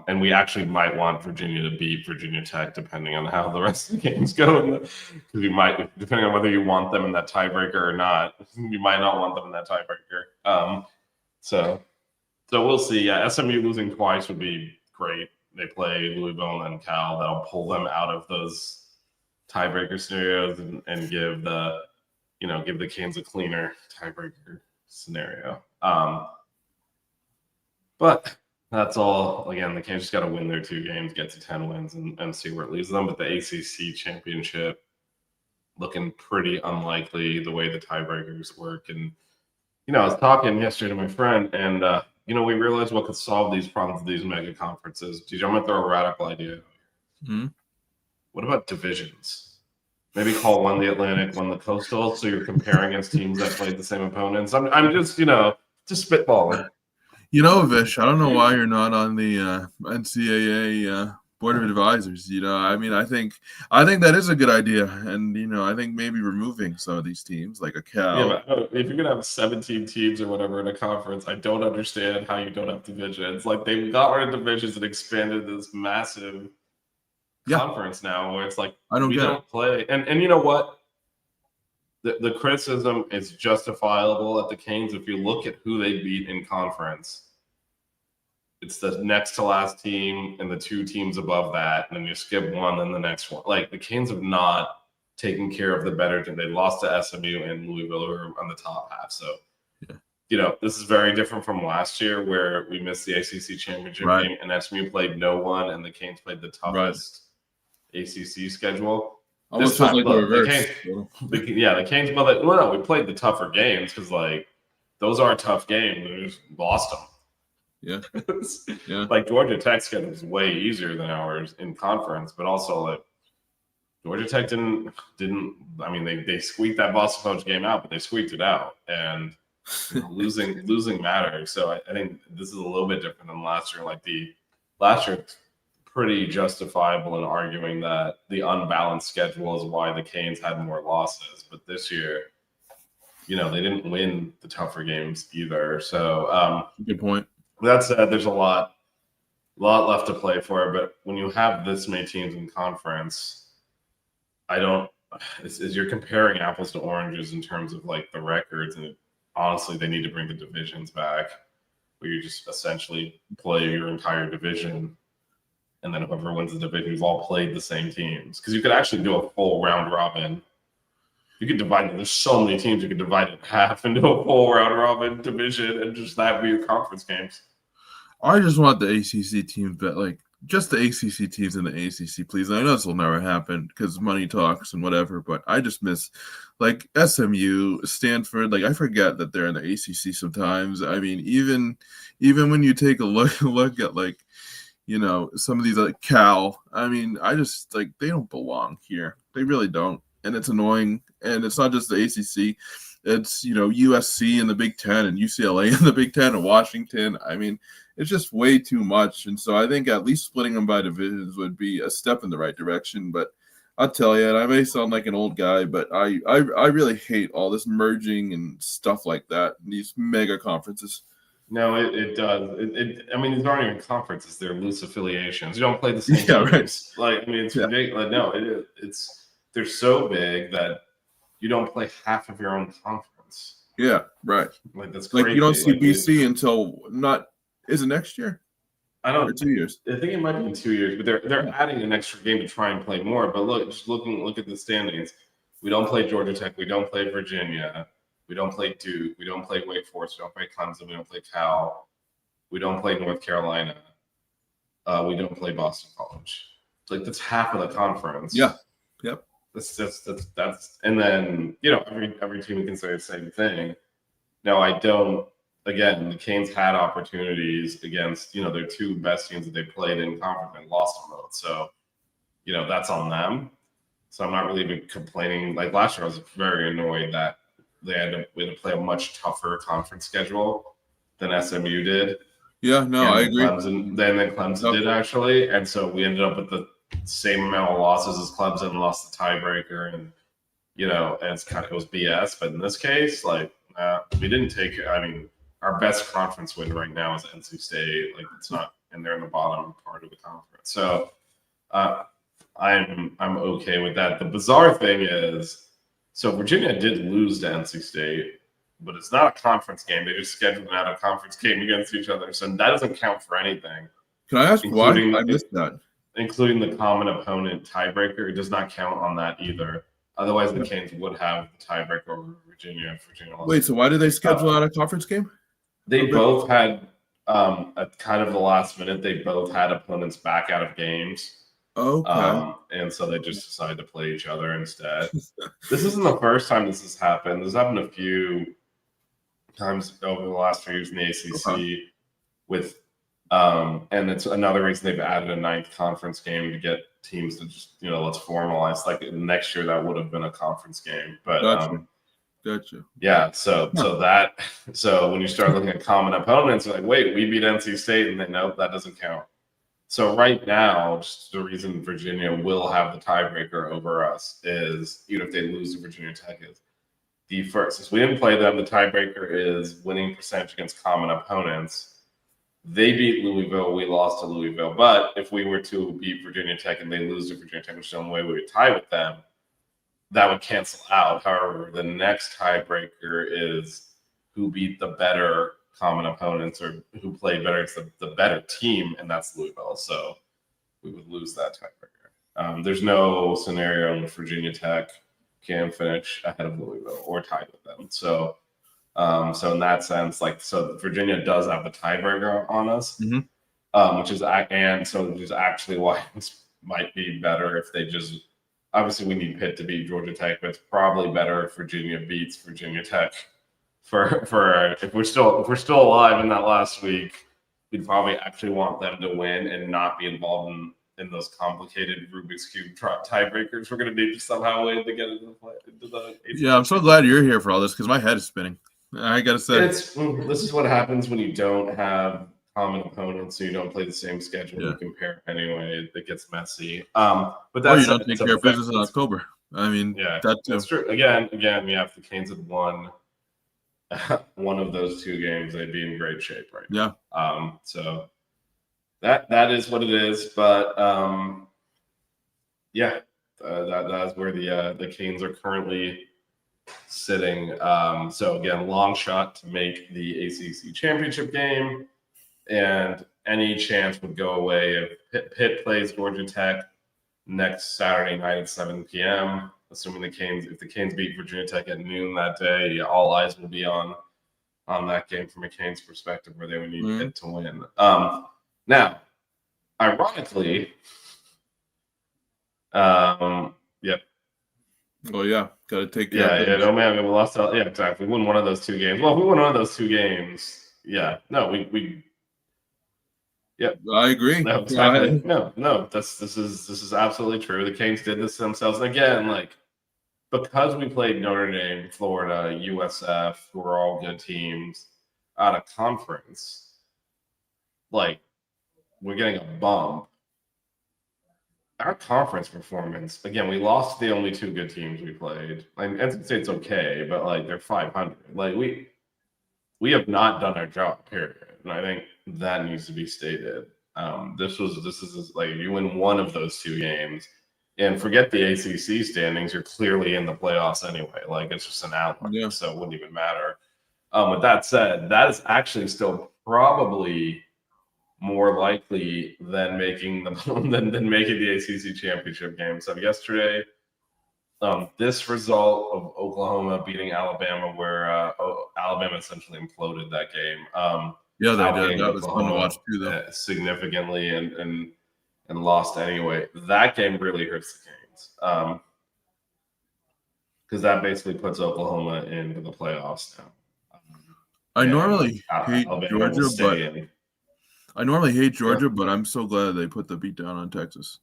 And we actually might want Virginia to beat Virginia Tech, depending on how the rest of the games go. Because you might, depending on whether you want them in that tiebreaker or not, you might not want them in that tiebreaker. So we'll see. Yeah, SMU losing twice would be great. They play Louisville and then Cal. That'll pull them out of those tiebreaker scenarios and give the Canes a cleaner tiebreaker scenario. But that's all. Again, the Canes just got to win their 2 games, get to 10 wins, and see where it leaves them. But the ACC championship looking pretty unlikely the way the tiebreakers work. And I was talking yesterday to my friend, and we realized what could solve these problems with these mega conferences. I'm going to throw a radical idea. Mm-hmm. What about divisions? Maybe call one the Atlantic, one the Coastal, so you're comparing against teams that played the same opponents. I'm just spitballing. Vish, I don't know why you're not on the NCAA Board of Advisors. I think that is a good idea, and I think maybe removing some of these teams like a Cal. Yeah, but if you're gonna have 17 teams or whatever in a conference, I don't understand how you don't have divisions. Like they've got rid of divisions and expanded this massive conference now, where it's like we don't play. And you know what? The criticism is justifiable at the Canes. If you look at who they beat in conference, it's the next to last team and the 2 teams above that, and then you skip one, then the next one. Like the Canes have not taken care of the better team. They lost to SMU and Louisville, who are on the top half. So, this is very different from last year where we missed the ACC championship game and SMU played no one, and the Canes played the toughest ACC schedule. Almost feels like the reverse. The Canes. No, we played the tougher games because those are tough games. We just lost them. Yeah. Like Georgia Tech's schedule was way easier than ours in conference, but also Georgia Tech didn't. I mean, they squeaked that Boston College game out, but they squeaked it out, and losing matters. So I think this is a little bit different than last year. Last year, pretty justifiable in arguing that the unbalanced schedule is why the Canes had more losses. But this year, they didn't win the tougher games either. So good point. That said, there's a lot left to play for. But when you have this many teams in conference, you're comparing apples to oranges in terms of the records. And honestly, they need to bring the divisions back, where you just essentially play your entire division and then whoever wins the division, we've all played the same teams. Because you could actually do a full round robin. You could divide it. There's so many teams you could divide it in half into a full round robin division, and just that be your conference games. I just want the ACC teams, but like just the ACC teams in the ACC, please. I know this will never happen because money talks and whatever, but I just miss like SMU, Stanford. Like I forget that they're in the ACC sometimes. I mean, even when you take a look at like, you know, some of these like Cal. I mean, I just like they don't belong here. They really don't, and it's annoying. And it's not just the ACC. It's, you know, USC in the Big Ten and UCLA in the Big Ten and Washington. I mean, it's just way too much. And so I think at least splitting them by divisions would be a step in the right direction. But I'll tell you, and I may sound like an old guy, but I really hate all this merging and stuff like that, these mega conferences. No, it does. I mean, these aren't even conferences; they're loose affiliations. You don't play the same Yeah, teams. right. Like, I mean, it's ridiculous. No, it's they're so big that you don't play half of your own conference. Yeah, right. Like that's crazy. Like you don't see like, BC until is it next year? I don't. Or 2 years. I think it might be in 2 years, but they're adding an extra game to try and play more. But look at the standings. We don't play Georgia Tech. We don't play Virginia. We don't play Duke. We don't play Wake Forest. We don't play Clemson. We don't play Cal. We don't play North Carolina. We don't play Boston College. Like that's half of the conference. Yeah. Yep. That's and then you know every team can say the same thing. Now I don't. Again, the Canes had opportunities against their two best teams that they played in conference and lost them both. So that's on them. So I'm not really even complaining. Like last year, I was very annoyed that we had to play a much tougher conference schedule than SMU did. Yeah, no, I agree. Clemson did actually, and so we ended up with the same amount of losses as Clemson, lost the tiebreaker, and and it was BS. But in this case, like we didn't take. I mean, our best conference win right now is NC State. Like it's not, and they're in the bottom part of the conference. So I'm okay with that. The bizarre thing is, so Virginia did lose to NC State, but it's not a conference game. They just scheduled out a conference game against each other, so that doesn't count for anything. Can I ask why? I missed that. Including the common opponent tiebreaker, it does not count on that either. Otherwise, the Canes would have the tiebreaker over Virginia if Virginia lost. Wait, so why did they schedule out a conference game? They both had, at kind of the last minute, they both had opponents back out of games. Okay. And so they just decided to play each other instead. This isn't the first time this has happened. This happened a few times over the last few years in the ACC with, and it's another reason they've added a ninth conference game to get teams to just, let's formalize. Like next year, that would have been a conference game. But Gotcha. Yeah, so when you start looking at common opponents, you're like, wait, we beat NC State, and then nope, that doesn't count. So right now, just the reason Virginia will have the tiebreaker over us is even if they lose to Virginia Tech is the first. Since we didn't play them, the tiebreaker is winning percentage against common opponents. They beat Louisville, we lost to Louisville. But if we were to beat Virginia Tech and they lose to Virginia Tech, which is the only way we would tie with them, that would cancel out. However, the next tiebreaker is who beat the better common opponents or who played better against the better team, and that's Louisville. So we would lose that tiebreaker. There's no scenario in which Virginia Tech can finish ahead of Louisville or tie with them. So in that sense, so Virginia does have the tiebreaker on us, which is actually why it might be better if they just. Obviously, we need Pitt to beat Georgia Tech, but it's probably better if Virginia beats Virginia Tech. For if we're still alive in that last week, we'd probably actually want them to win and not be involved in those complicated Rubik's Cube tiebreakers. We're going to need to somehow win to get into the. Yeah, I'm so glad you're here for all this because my head is spinning. I got to say, this is what happens when you don't have common opponents, so you don't play the same schedule. You compare anyway. It gets messy. But that's you don't take care of business in October. I mean, that's true. Again, we have the Canes had won one of those two games. They'd be in great shape right now. Yeah. So that is what it is. But that's where the Canes are currently sitting. So again, long shot to make the ACC championship game. And any chance would go away if Pitt plays Georgia Tech next Saturday night at 7 p.m. Assuming if the Canes beat Virginia Tech at noon that day, all eyes will be on that game from a Canes perspective, where they would need Pitt to win. Now, ironically, yep. Oh yeah, got to take care. Yeah, no man, we lost. Yeah, exactly. We won one of those two games. Well, if we won one of those two games, yeah. No, we. Yep. I agree. No, exactly. No. This is absolutely true. The Canes did this to themselves. And again, like, because we played Notre Dame, Florida, USF, who are all good teams, out of conference, like, we're getting a bump. Our conference performance, again, we lost the only two good teams we played. Like, NC State's okay, but like, they're 500. Like, we have not done our job, period. And I think that needs to be stated. This is like, you win one of those two games, and forget the ACC standings. You're clearly in the playoffs anyway. Like, it's just an outlier, so it wouldn't even matter. With that said, that is actually still probably more likely than making the ACC championship game. So yesterday, this result of Oklahoma beating Alabama, where Alabama essentially imploded that game. Yeah, they did. That was fun to watch too, though. Significantly and lost anyway. That game really hurts the Canes, because that basically puts Oklahoma into the playoffs now. I normally hate Georgia, but I'm so glad they put the beat down on Texas.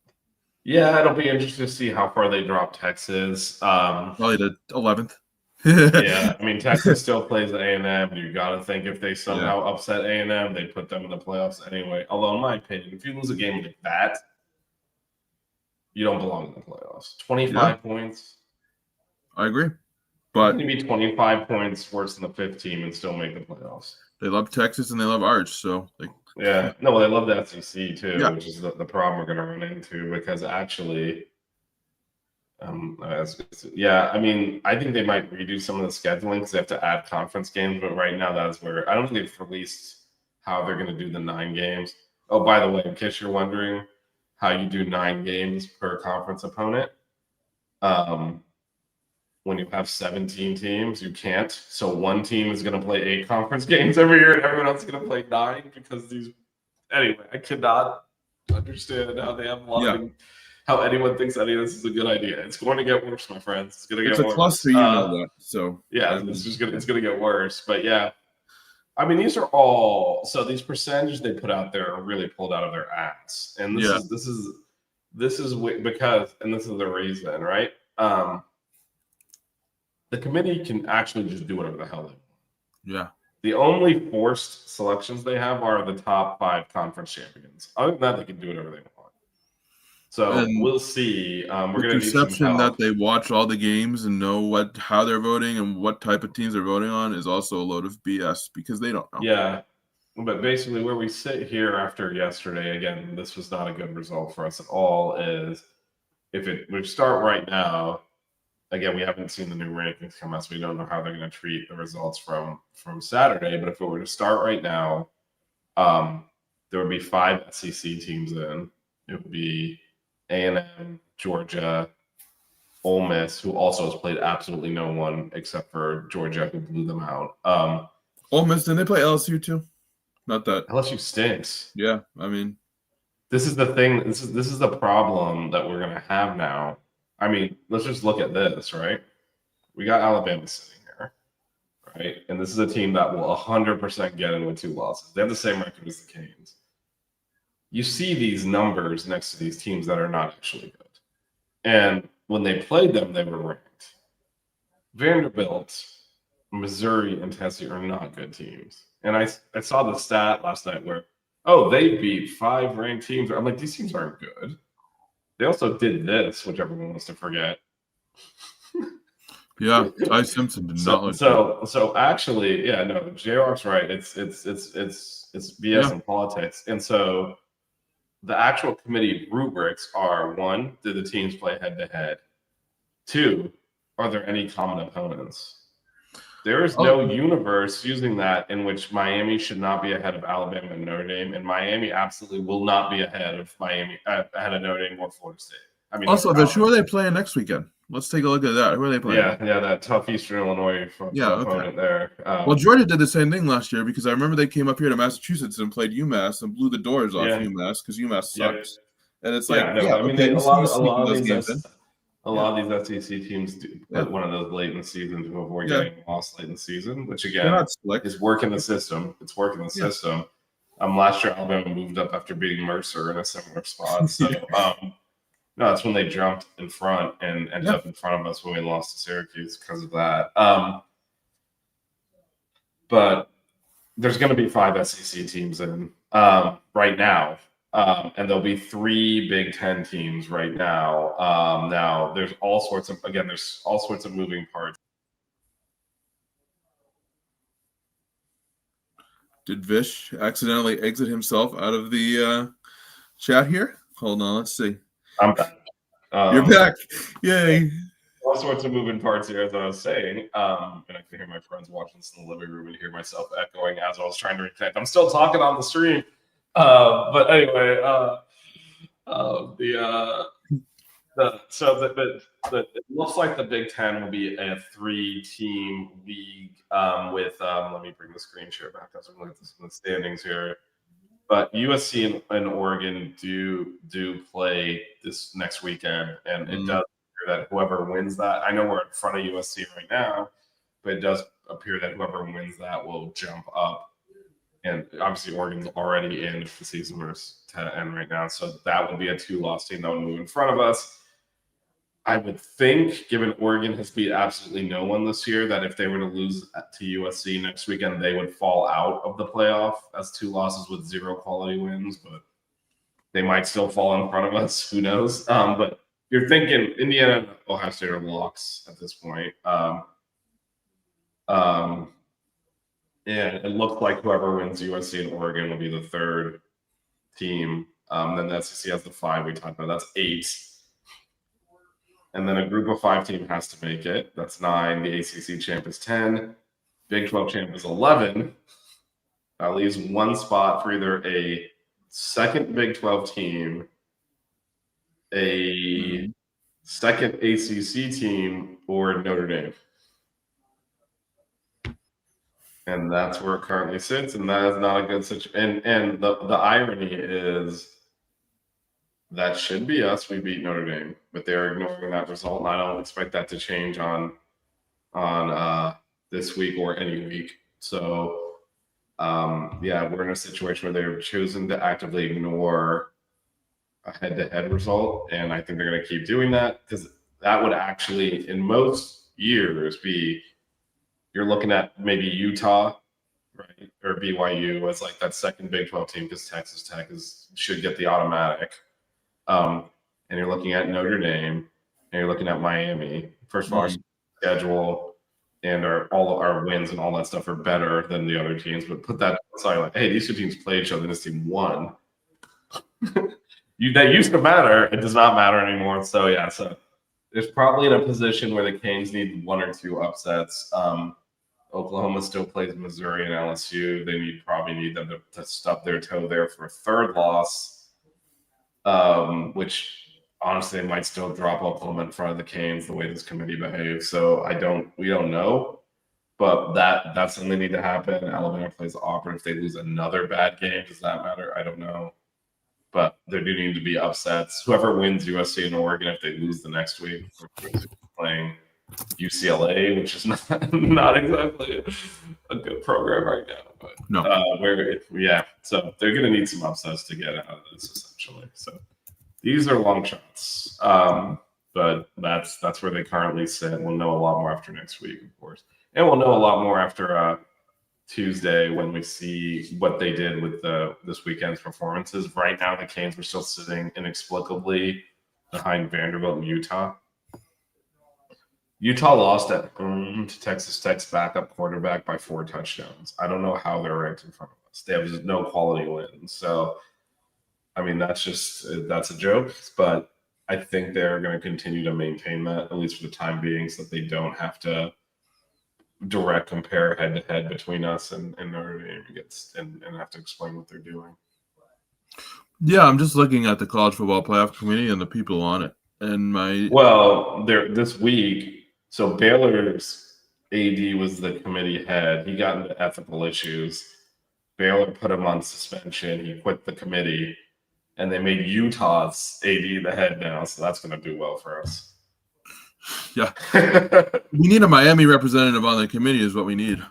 Yeah, it'll be interesting to see how far they drop Texas. Probably the 11th. Yeah, I mean, Texas still plays A&M. You got to think if they somehow upset A&M, they put them in the playoffs anyway. Although, in my opinion, if you lose a game like that, you don't belong in the playoffs. 25 points. I agree. But you can be 25 points worse than the 5th team and still make the playoffs. They love Texas and they love Arch, so yeah. No, well, they love the SEC too, which is the problem we're going to run into, because actually, I mean, I think they might redo some of the scheduling because they have to add conference games, but right now that's where I don't think they've released how they're going to do the 9 games. Oh, by the way, in case you're wondering how you do 9 games per conference opponent, when you have 17 teams, you can't. So one team is going to play 8 conference games every year, and everyone else is going to play 9 because these. Anyway, I cannot understand how they have a lot of. How anyone thinks any of this is a good idea. It's going to get worse, my friends. It's going to get worse. It's a cluster, you know that. So yeah, it's going to get worse. But yeah, I mean, these are all these percentages they put out there are really pulled out of their ass, and this is because, and this is the reason, right? The committee can actually just do whatever the hell they want. Yeah. The only forced selections they have are the top 5 conference champions. Other than that, they can do whatever they want. So we'll see. We're going to need some help. That they watch all the games and know how they're voting and what type of teams they're voting on is also a load of BS because they don't know. Yeah. But basically where we sit here after yesterday, again, this was not a good result for us at all, is we start right now. Again, we haven't seen the new rankings come out, so we don't know how they're going to treat the results from Saturday. But if it were to start right now, there would be 5 SEC teams in. It would be A&M, Georgia, Ole Miss, who also has played absolutely no one except for Georgia, who blew them out. Ole Miss, didn't they play LSU too? Not that LSU stinks. Yeah, I mean, this is the thing. This is the problem that we're going to have now. I mean, let's just look at this, right? We got Alabama sitting here, right? And this is a team that will 100% get in with 2 losses. They have the same record as the Canes. You see these numbers next to these teams that are not actually good. And when they played them, they were ranked. Vanderbilt, Missouri, and Tennessee are not good teams. And I saw the stat last night where, they beat 5 ranked teams. I'm like, these teams aren't good. They also did this, which everyone wants to forget. Yeah, Ty Simpson did not look good. So actually, J.R.'s right. It's BS in politics. And so the actual committee rubrics are: 1, did the teams play head to head? 2, are there any common opponents? There is no universe using that in which Miami should not be ahead of Alabama and Notre Dame, and Miami absolutely will not be ahead of Notre Dame or Florida State. I mean, Also, Vish, who are they playing next weekend? Let's take a look at that. Who are they playing? Yeah, that tough Eastern Illinois opponent there. Well, Georgia did the same thing last year because I remember they came up here to Massachusetts and played UMass and blew the doors off UMass because UMass sucks. And it's like, a lot of these SEC teams do put one of those late in the season to avoid getting lost late in the season, which again is working the system. It's working the system. Last year Alabama moved up after beating Mercer in a similar spot. So no, that's when they jumped in front and ended up in front of us when we lost to Syracuse because of that. But there's going to be 5 SEC teams in right now. And there'll be 3 Big Ten teams right now. Now there's all sorts of moving parts. Did Vish accidentally exit himself out of the chat here? Hold on, let's see. I'm back. You're back. Yay. All sorts of moving parts here, as I was saying. And I can hear my friends watching this in the living room and hear myself echoing as I was trying to reconnect. I'm still talking on the stream. But anyway, it looks like the Big Ten will be a 3-team league with let me bring the screen share back up so I'm looking at the standings here. But USC and Oregon do play this next weekend, and it does appear that whoever wins that, I know we're in front of USC right now, but it does appear that whoever wins that will jump up. And obviously Oregon's already in if the season was to end right now, so that would be a 2-loss team that would move in front of us. I would think, given Oregon has beat absolutely no one this year, that if they were to lose to USC next weekend, they would fall out of the playoff as 2 losses with 0 quality wins, but they might still fall in front of us. Who knows? But you're thinking Indiana and Ohio State are locks at this point. And it looks like whoever wins USC and Oregon will be the 3rd team. Then the SEC has the 5 we talked about. That's 8. And then a group of 5 team has to make it. That's 9. The ACC champ is 10. Big 12 champ is 11. That leaves 1 spot for either a second Big 12 team, a second ACC team, or Notre Dame. And that's where it currently sits, and that is not a good situation. And the irony is that should be us. We beat Notre Dame, but they're ignoring that result, and I don't expect that to change on this week or any week. So, we're in a situation where they're choosing to actively ignore a head-to-head result, and I think they're going to keep doing that because that would actually, in most years, be you're looking at maybe Utah, right, or BYU as like that second Big 12 team because Texas Tech should get the automatic. And you're looking at Notre Dame, and you're looking at Miami. First of all, our schedule and all our wins and all that stuff are better than the other teams. But put that aside, like, hey, these 2 teams played each other, and this team won. That used to matter. It does not matter anymore. So so there's probably in a position where the Canes need 1 or 2 upsets. Oklahoma still plays Missouri and LSU. They probably need them to stub their toe there for a 3rd loss. Which honestly might still drop Oklahoma in front of the Canes the way this committee behaves. So we don't know, but that's something that need to happen. Alabama plays Auburn. If they lose another bad game, does that matter? I don't know, but there do need to be upsets. Whoever wins USC and Oregon, if they lose the next week, we're playing UCLA, which is not exactly a good program right now. But no, so they're going to need some upsets to get out of this essentially. So these are long shots, but that's where they currently sit. We'll know a lot more after next week, of course, and we'll know a lot more after Tuesday when we see what they did with this weekend's performances. Right now, the Canes are still sitting inexplicably behind Vanderbilt and Utah. Utah lost at home to Texas Tech's backup quarterback by 4 touchdowns. I don't know how they're ranked in front of us. They have no quality wins. So, I mean, that's a joke. But I think they're going to continue to maintain that, at least for the time being, so that they don't have to direct compare head to head between us and Notre Dame and have to explain what they're doing. Yeah, I'm just looking at the college football playoff committee and the people on it. And This week, so Baylor's AD was the committee head. He got into ethical issues. Baylor put him on suspension. He quit the committee, and they made Utah's AD the head now. So that's going to do well for us. Yeah, we need a Miami representative on the committee is what we need.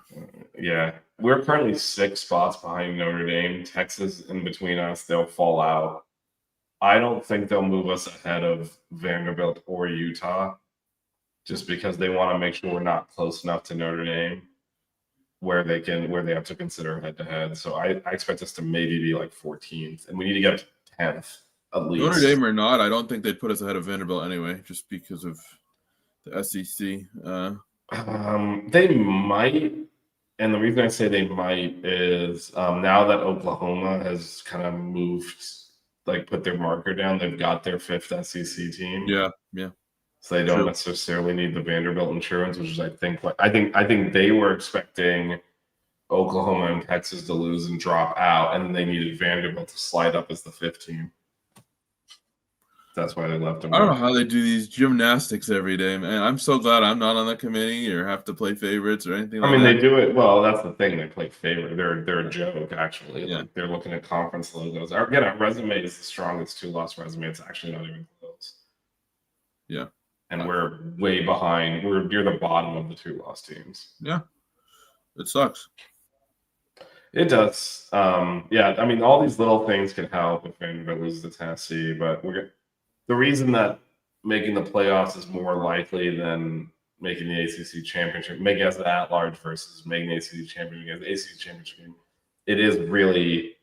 Yeah, we're currently 6 spots behind Notre Dame. Texas in between us. They'll fall out. I don't think they'll move us ahead of Vanderbilt or Utah, just because they want to make sure we're not close enough to Notre Dame where they have to consider head to head. So I expect us to maybe be like 14th, and we need to get to 10th at least. Notre Dame or not, I don't think they'd put us ahead of Vanderbilt anyway, just because of the SEC. They might, and the reason I say they might is now that Oklahoma has kind of moved, like put their marker down, they've got their 5th SEC team. Yeah. So they don't necessarily need the Vanderbilt insurance, which is I think they were expecting Oklahoma and Texas to lose and drop out, and then they needed Vanderbilt to slide up as the 5th team. That's why they left them. I don't know how they do these gymnastics every day, man. I'm so glad I'm not on the committee or have to play favorites or anything like that. They do it well. That's the thing. They play favorite. They're a joke, actually. Yeah. Like, they're looking at conference logos. Our resume is the strongest 2-loss resume. It's actually not even close. Yeah. And we're way behind. We're near the bottom of the 2-loss teams. Yeah. It sucks. It does. All these little things can help if Vanderbilt loses to Tennessee, but the reason that making the playoffs is more likely than making the ACC championship, making as an at-large versus making the ACC championship against the ACC championship game, it is really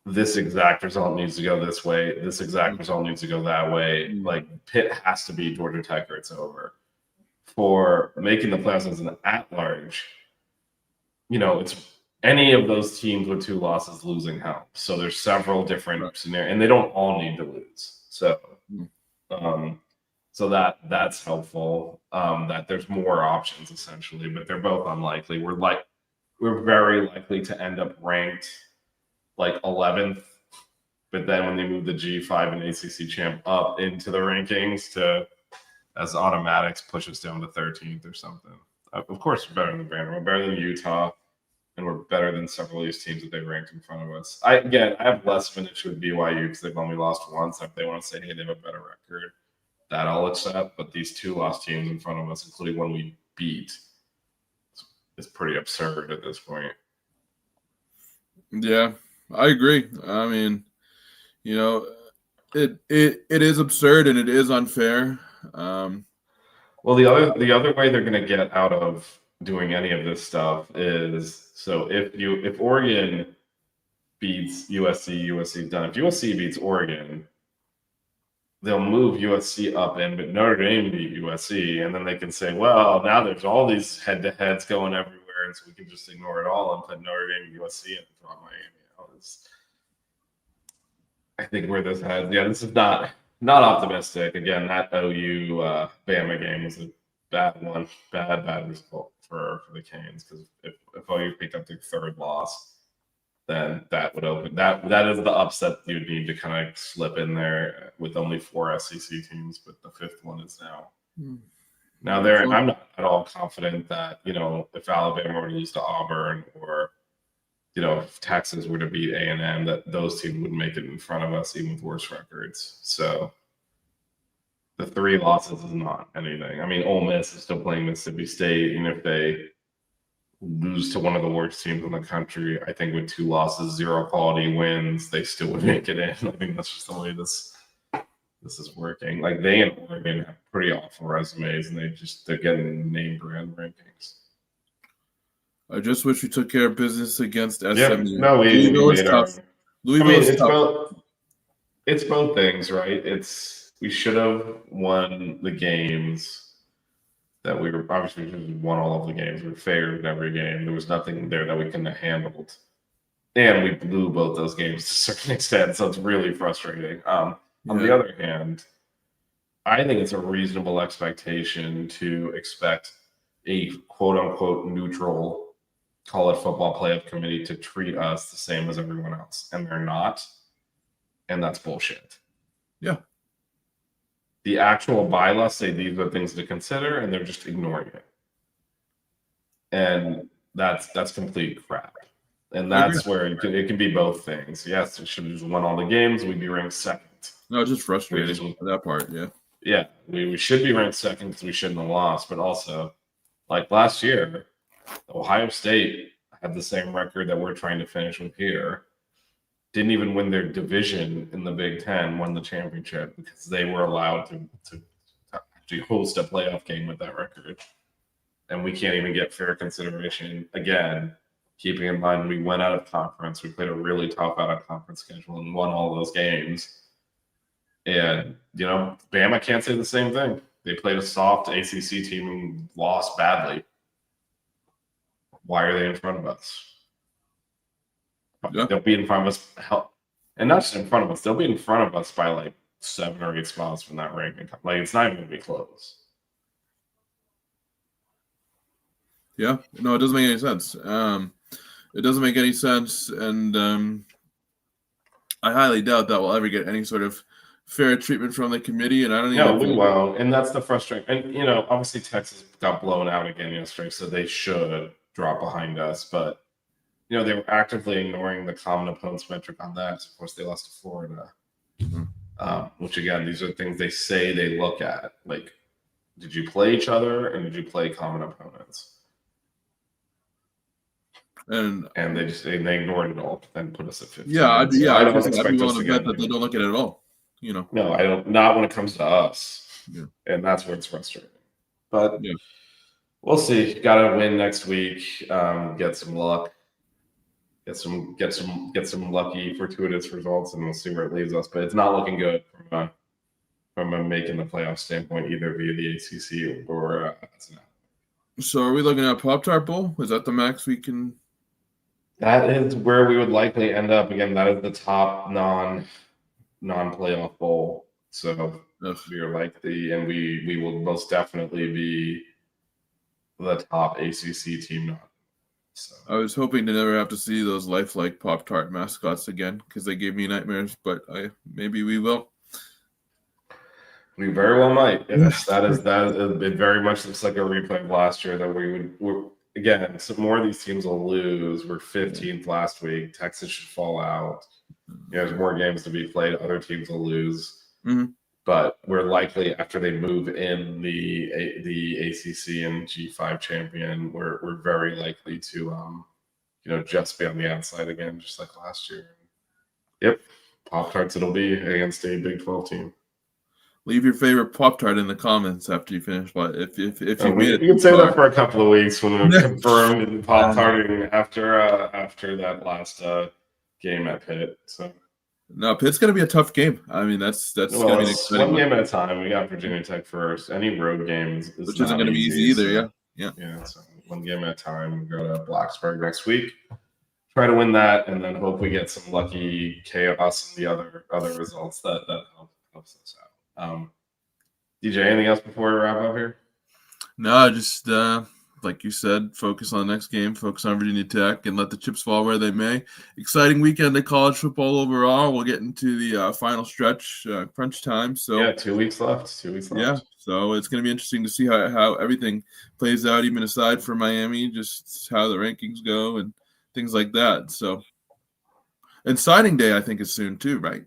this exact result needs to go this way. This exact result needs to go that way. Like Pitt has to beat Georgia Tech or it's over. For making the playoffs as an at-large, it's any of those teams with 2 losses losing helps. So there's several different scenarios, and they don't all need to lose. So, that's helpful. That there's more options essentially, but they're both unlikely. We're very likely to end up ranked like 11th, but then when they move the G5 and ACC champ up into the rankings as automatics, push us down to 13th or something. Of course, we're better than Vanderbilt, better than Utah, and we're better than several of these teams that they ranked in front of us. I have less of an issue with BYU because they've only lost once. If they want to say, hey, they have a better record, that I'll accept. But these 2-loss teams in front of us, including one we beat, is pretty absurd at this point. Yeah, I agree. I mean, it is absurd and it is unfair. Well, the other way they're going to get out of doing any of this stuff is if Oregon beats USC's done. If USC beats Oregon, they'll move USC up in, but Notre Dame beat USC, and then they can say, well, now there's all these head-to-heads going everywhere, and so we can just ignore it all and put Notre Dame and USC in and throw Miami out. I think where this heads, this is not optimistic. Again, that OU Bama game was a bad one, bad result for the Canes, because if OU picked up their 3rd loss, then that would open that is the upset you'd need to kind of slip in there with only 4 SEC teams, but the 5th one is now. Now I'm not at all confident that if Alabama were to lose to Auburn or if Texas were to beat A&M, that those teams would make it in front of us even with worse records. So the 3 losses is not anything. I mean, Ole Miss is still playing Mississippi State, and if they lose to one of the worst teams in the country, I think with 2 losses, 0 quality wins, they still would make it in. I think that's just the way this is working. Like, they and Oregon have pretty awful resumes, and they're getting name brand rankings. I just wish we took care of business against SMU. Yeah, no, Louisville is tough. It's both things, right? We should have won the games that we won all of the games. We were favored in every game. There was nothing there that we couldn't have handled. And we blew both those games to a certain extent, so it's really frustrating. On the other hand, I think it's a reasonable expectation to expect a quote unquote neutral college football playoff committee to treat us the same as everyone else, and they're not, and that's bullshit. Yeah. The actual bylaws say these are things to consider, and they're just ignoring it, and that's complete crap. And that's where it can be both things. Yes, we should have just won all the games. We'd be ranked second. No, it's just frustrating. That part, yeah. Yeah, we should be ranked second because we shouldn't have lost. But also, like last year, Ohio State had the same record that we're trying to finish with here. Didn't even win their division in the Big Ten, won the championship because they were allowed to actually host a playoff game with that record. And we can't even get fair consideration. Again, keeping in mind we went out of conference. We played a really tough out of conference schedule and won all those games. And, Bama can't say the same thing. They played a soft ACC team and lost badly. Why are they in front of us? Yeah. They'll be in front of us. And not just in front of us. They'll be in front of us by like 7 or 8 spots from that ranking. Like, it's not even going to be close. Yeah. No, it doesn't make any sense. It doesn't make any sense. And I highly doubt that we'll ever get any sort of fair treatment from the committee, and I don't even. No, we won't, and that's the frustrating. And obviously Texas got blown out again yesterday, so they should drop behind us. But they were actively ignoring the common opponents metric on that. So of course, they lost to Florida, which again, these are things they say they look at. Like, did you play each other, and did you play common opponents? And they ignored it all and put us at 15. Yeah, I don't expect us to bet that they don't look at it at all. No, I don't. Not when it comes to us. Yeah. And that's where it's frustrating. But we'll see. Got to win next week. Get some luck. Get some lucky, fortuitous results, and we'll see where it leads us. But it's not looking good from a making the playoff standpoint, either via the ACC or. So, are we looking at Pop-Tart Bowl? Is that the max we can? That is where we would likely end up. Again, that is the top non-playoff bowl. So we are likely, and we will most definitely be the top ACC team. So I was hoping to never have to see those lifelike Pop-Tart mascots again because they gave me nightmares. But maybe we will. We very well might. It very much looks like a replay of last year that we're again. Some more of these teams will lose. We're 15th last week. Texas should fall out. There's more games to be played. Other teams will lose. Mm-hmm. But we're likely, after they move in the ACC and G5 champion, we're very likely to just be on the outside again, just like last year. Yep, Pop-Tarts it'll be against a Big 12 team. Leave your favorite Pop-Tart in the comments after you finish. But if you made it, you can say that for a couple of weeks when we're confirmed Pop-Tarting after that last game at Pitt. So no, Pitt's going to be a tough game. I mean, that's going to be an exciting one game at a time. We got Virginia Tech first. Any road games which isn't going to be easy either. Yeah. So one game at a time. We go to Blacksburg next week. Try to win that, and then hope we get some lucky chaos and the other results that helps us out. DJ, anything else before we wrap up here? No, just like you said, focus on the next game, focus on Virginia Tech, and let the chips fall where they may. Exciting weekend of college football overall. We'll get into the final stretch, crunch time. So 2 weeks left. Yeah, so it's going to be interesting to see how everything plays out, even aside from Miami, just how the rankings go and things like that. So, and signing day, I think, is soon too, right?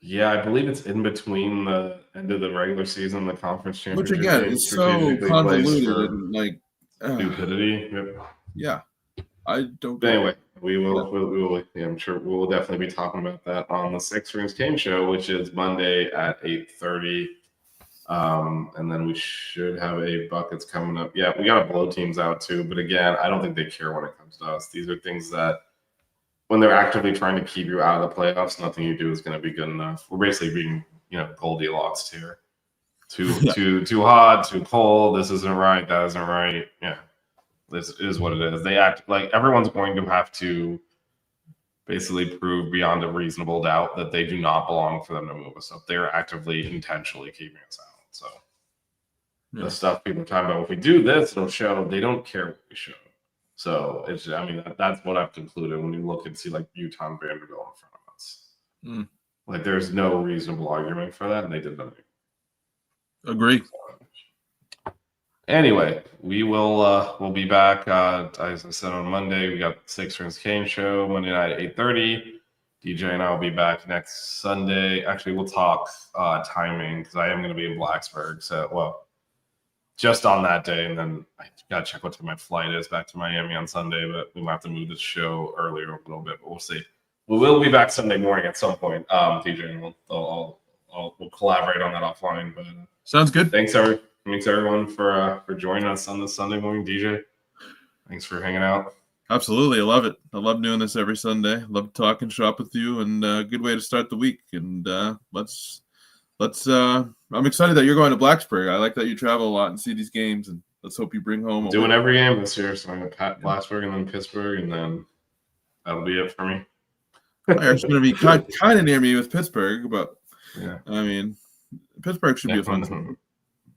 Yeah, I believe it's in between the end of the regular season and the conference championship. Which again is so convoluted and like stupidity. Yeah, I don't. But anyway, we will. I'm sure we will definitely be talking about that on the Six Rings Game Show, which is Monday at 8:30. And then we should have a buckets coming up. Yeah, we got to blow teams out too. But again, I don't think they care when it comes to us. These are things that, when they're actively trying to keep you out of the playoffs, nothing you do is going to be good enough. We're basically being, Goldilocks here. Too hot, too cold. This isn't right. That isn't right. Yeah, this is what it is. They act like everyone's going to have to basically prove beyond a reasonable doubt that they do not belong for them to move us up. They're actively, intentionally keeping us out. So the stuff people are talking about. If we do this, it'll show. They don't care what we show. So it's, I mean, that's what I've concluded when you look and see like Utah and Vanderbilt in front of us. Like there's no reasonable argument for that, and they did nothing. Agree. Anyway, we'll be back. As I said on Monday, we got the Six Rings Kane show Monday night at 8:30. DJ and I will be back next Sunday. Actually, we'll talk timing because I am going to be in Blacksburg. So, well, just on that day, and then I got to check what time my flight is back to Miami on Sunday. But we might have to move the show earlier a little bit. But we'll see. We will be back Sunday morning at some point. DJ, and we'll collaborate on that offline. But sounds good. Thanks everyone for joining us on this Sunday morning. DJ, thanks for hanging out. Absolutely, I love it. I love doing this every Sunday. Love talking shop with you, and good way to start the week. And let's. I'm excited that you're going to Blacksburg. I like that you travel a lot and see these games, and let's hope you bring home. Doing every game this year, so I'm going to Blacksburg and then Pittsburgh, and then that'll be it for me. It's going to be kind of near me with Pittsburgh, but yeah, I mean, Pittsburgh should be a fun team.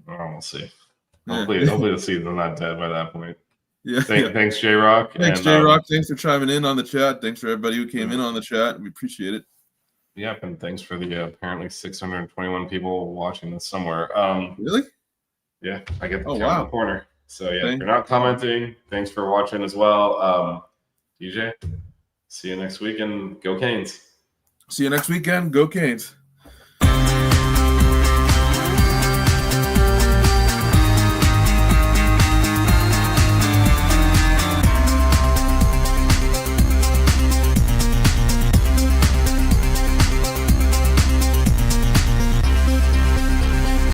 Oh, we'll see. Hopefully the season's not dead by that point. Yeah. Thanks, J-Rock. Thanks, J-Rock. Thanks for chiming in on the chat. Thanks for everybody who came in on the chat. We appreciate it. Yep, and thanks for the apparently 621 people watching this somewhere. Really? Yeah, I get the count in the corner. So yeah, if you're not commenting, thanks for watching as well. DJ, see you next week, and go Canes. See you next weekend. Go Canes.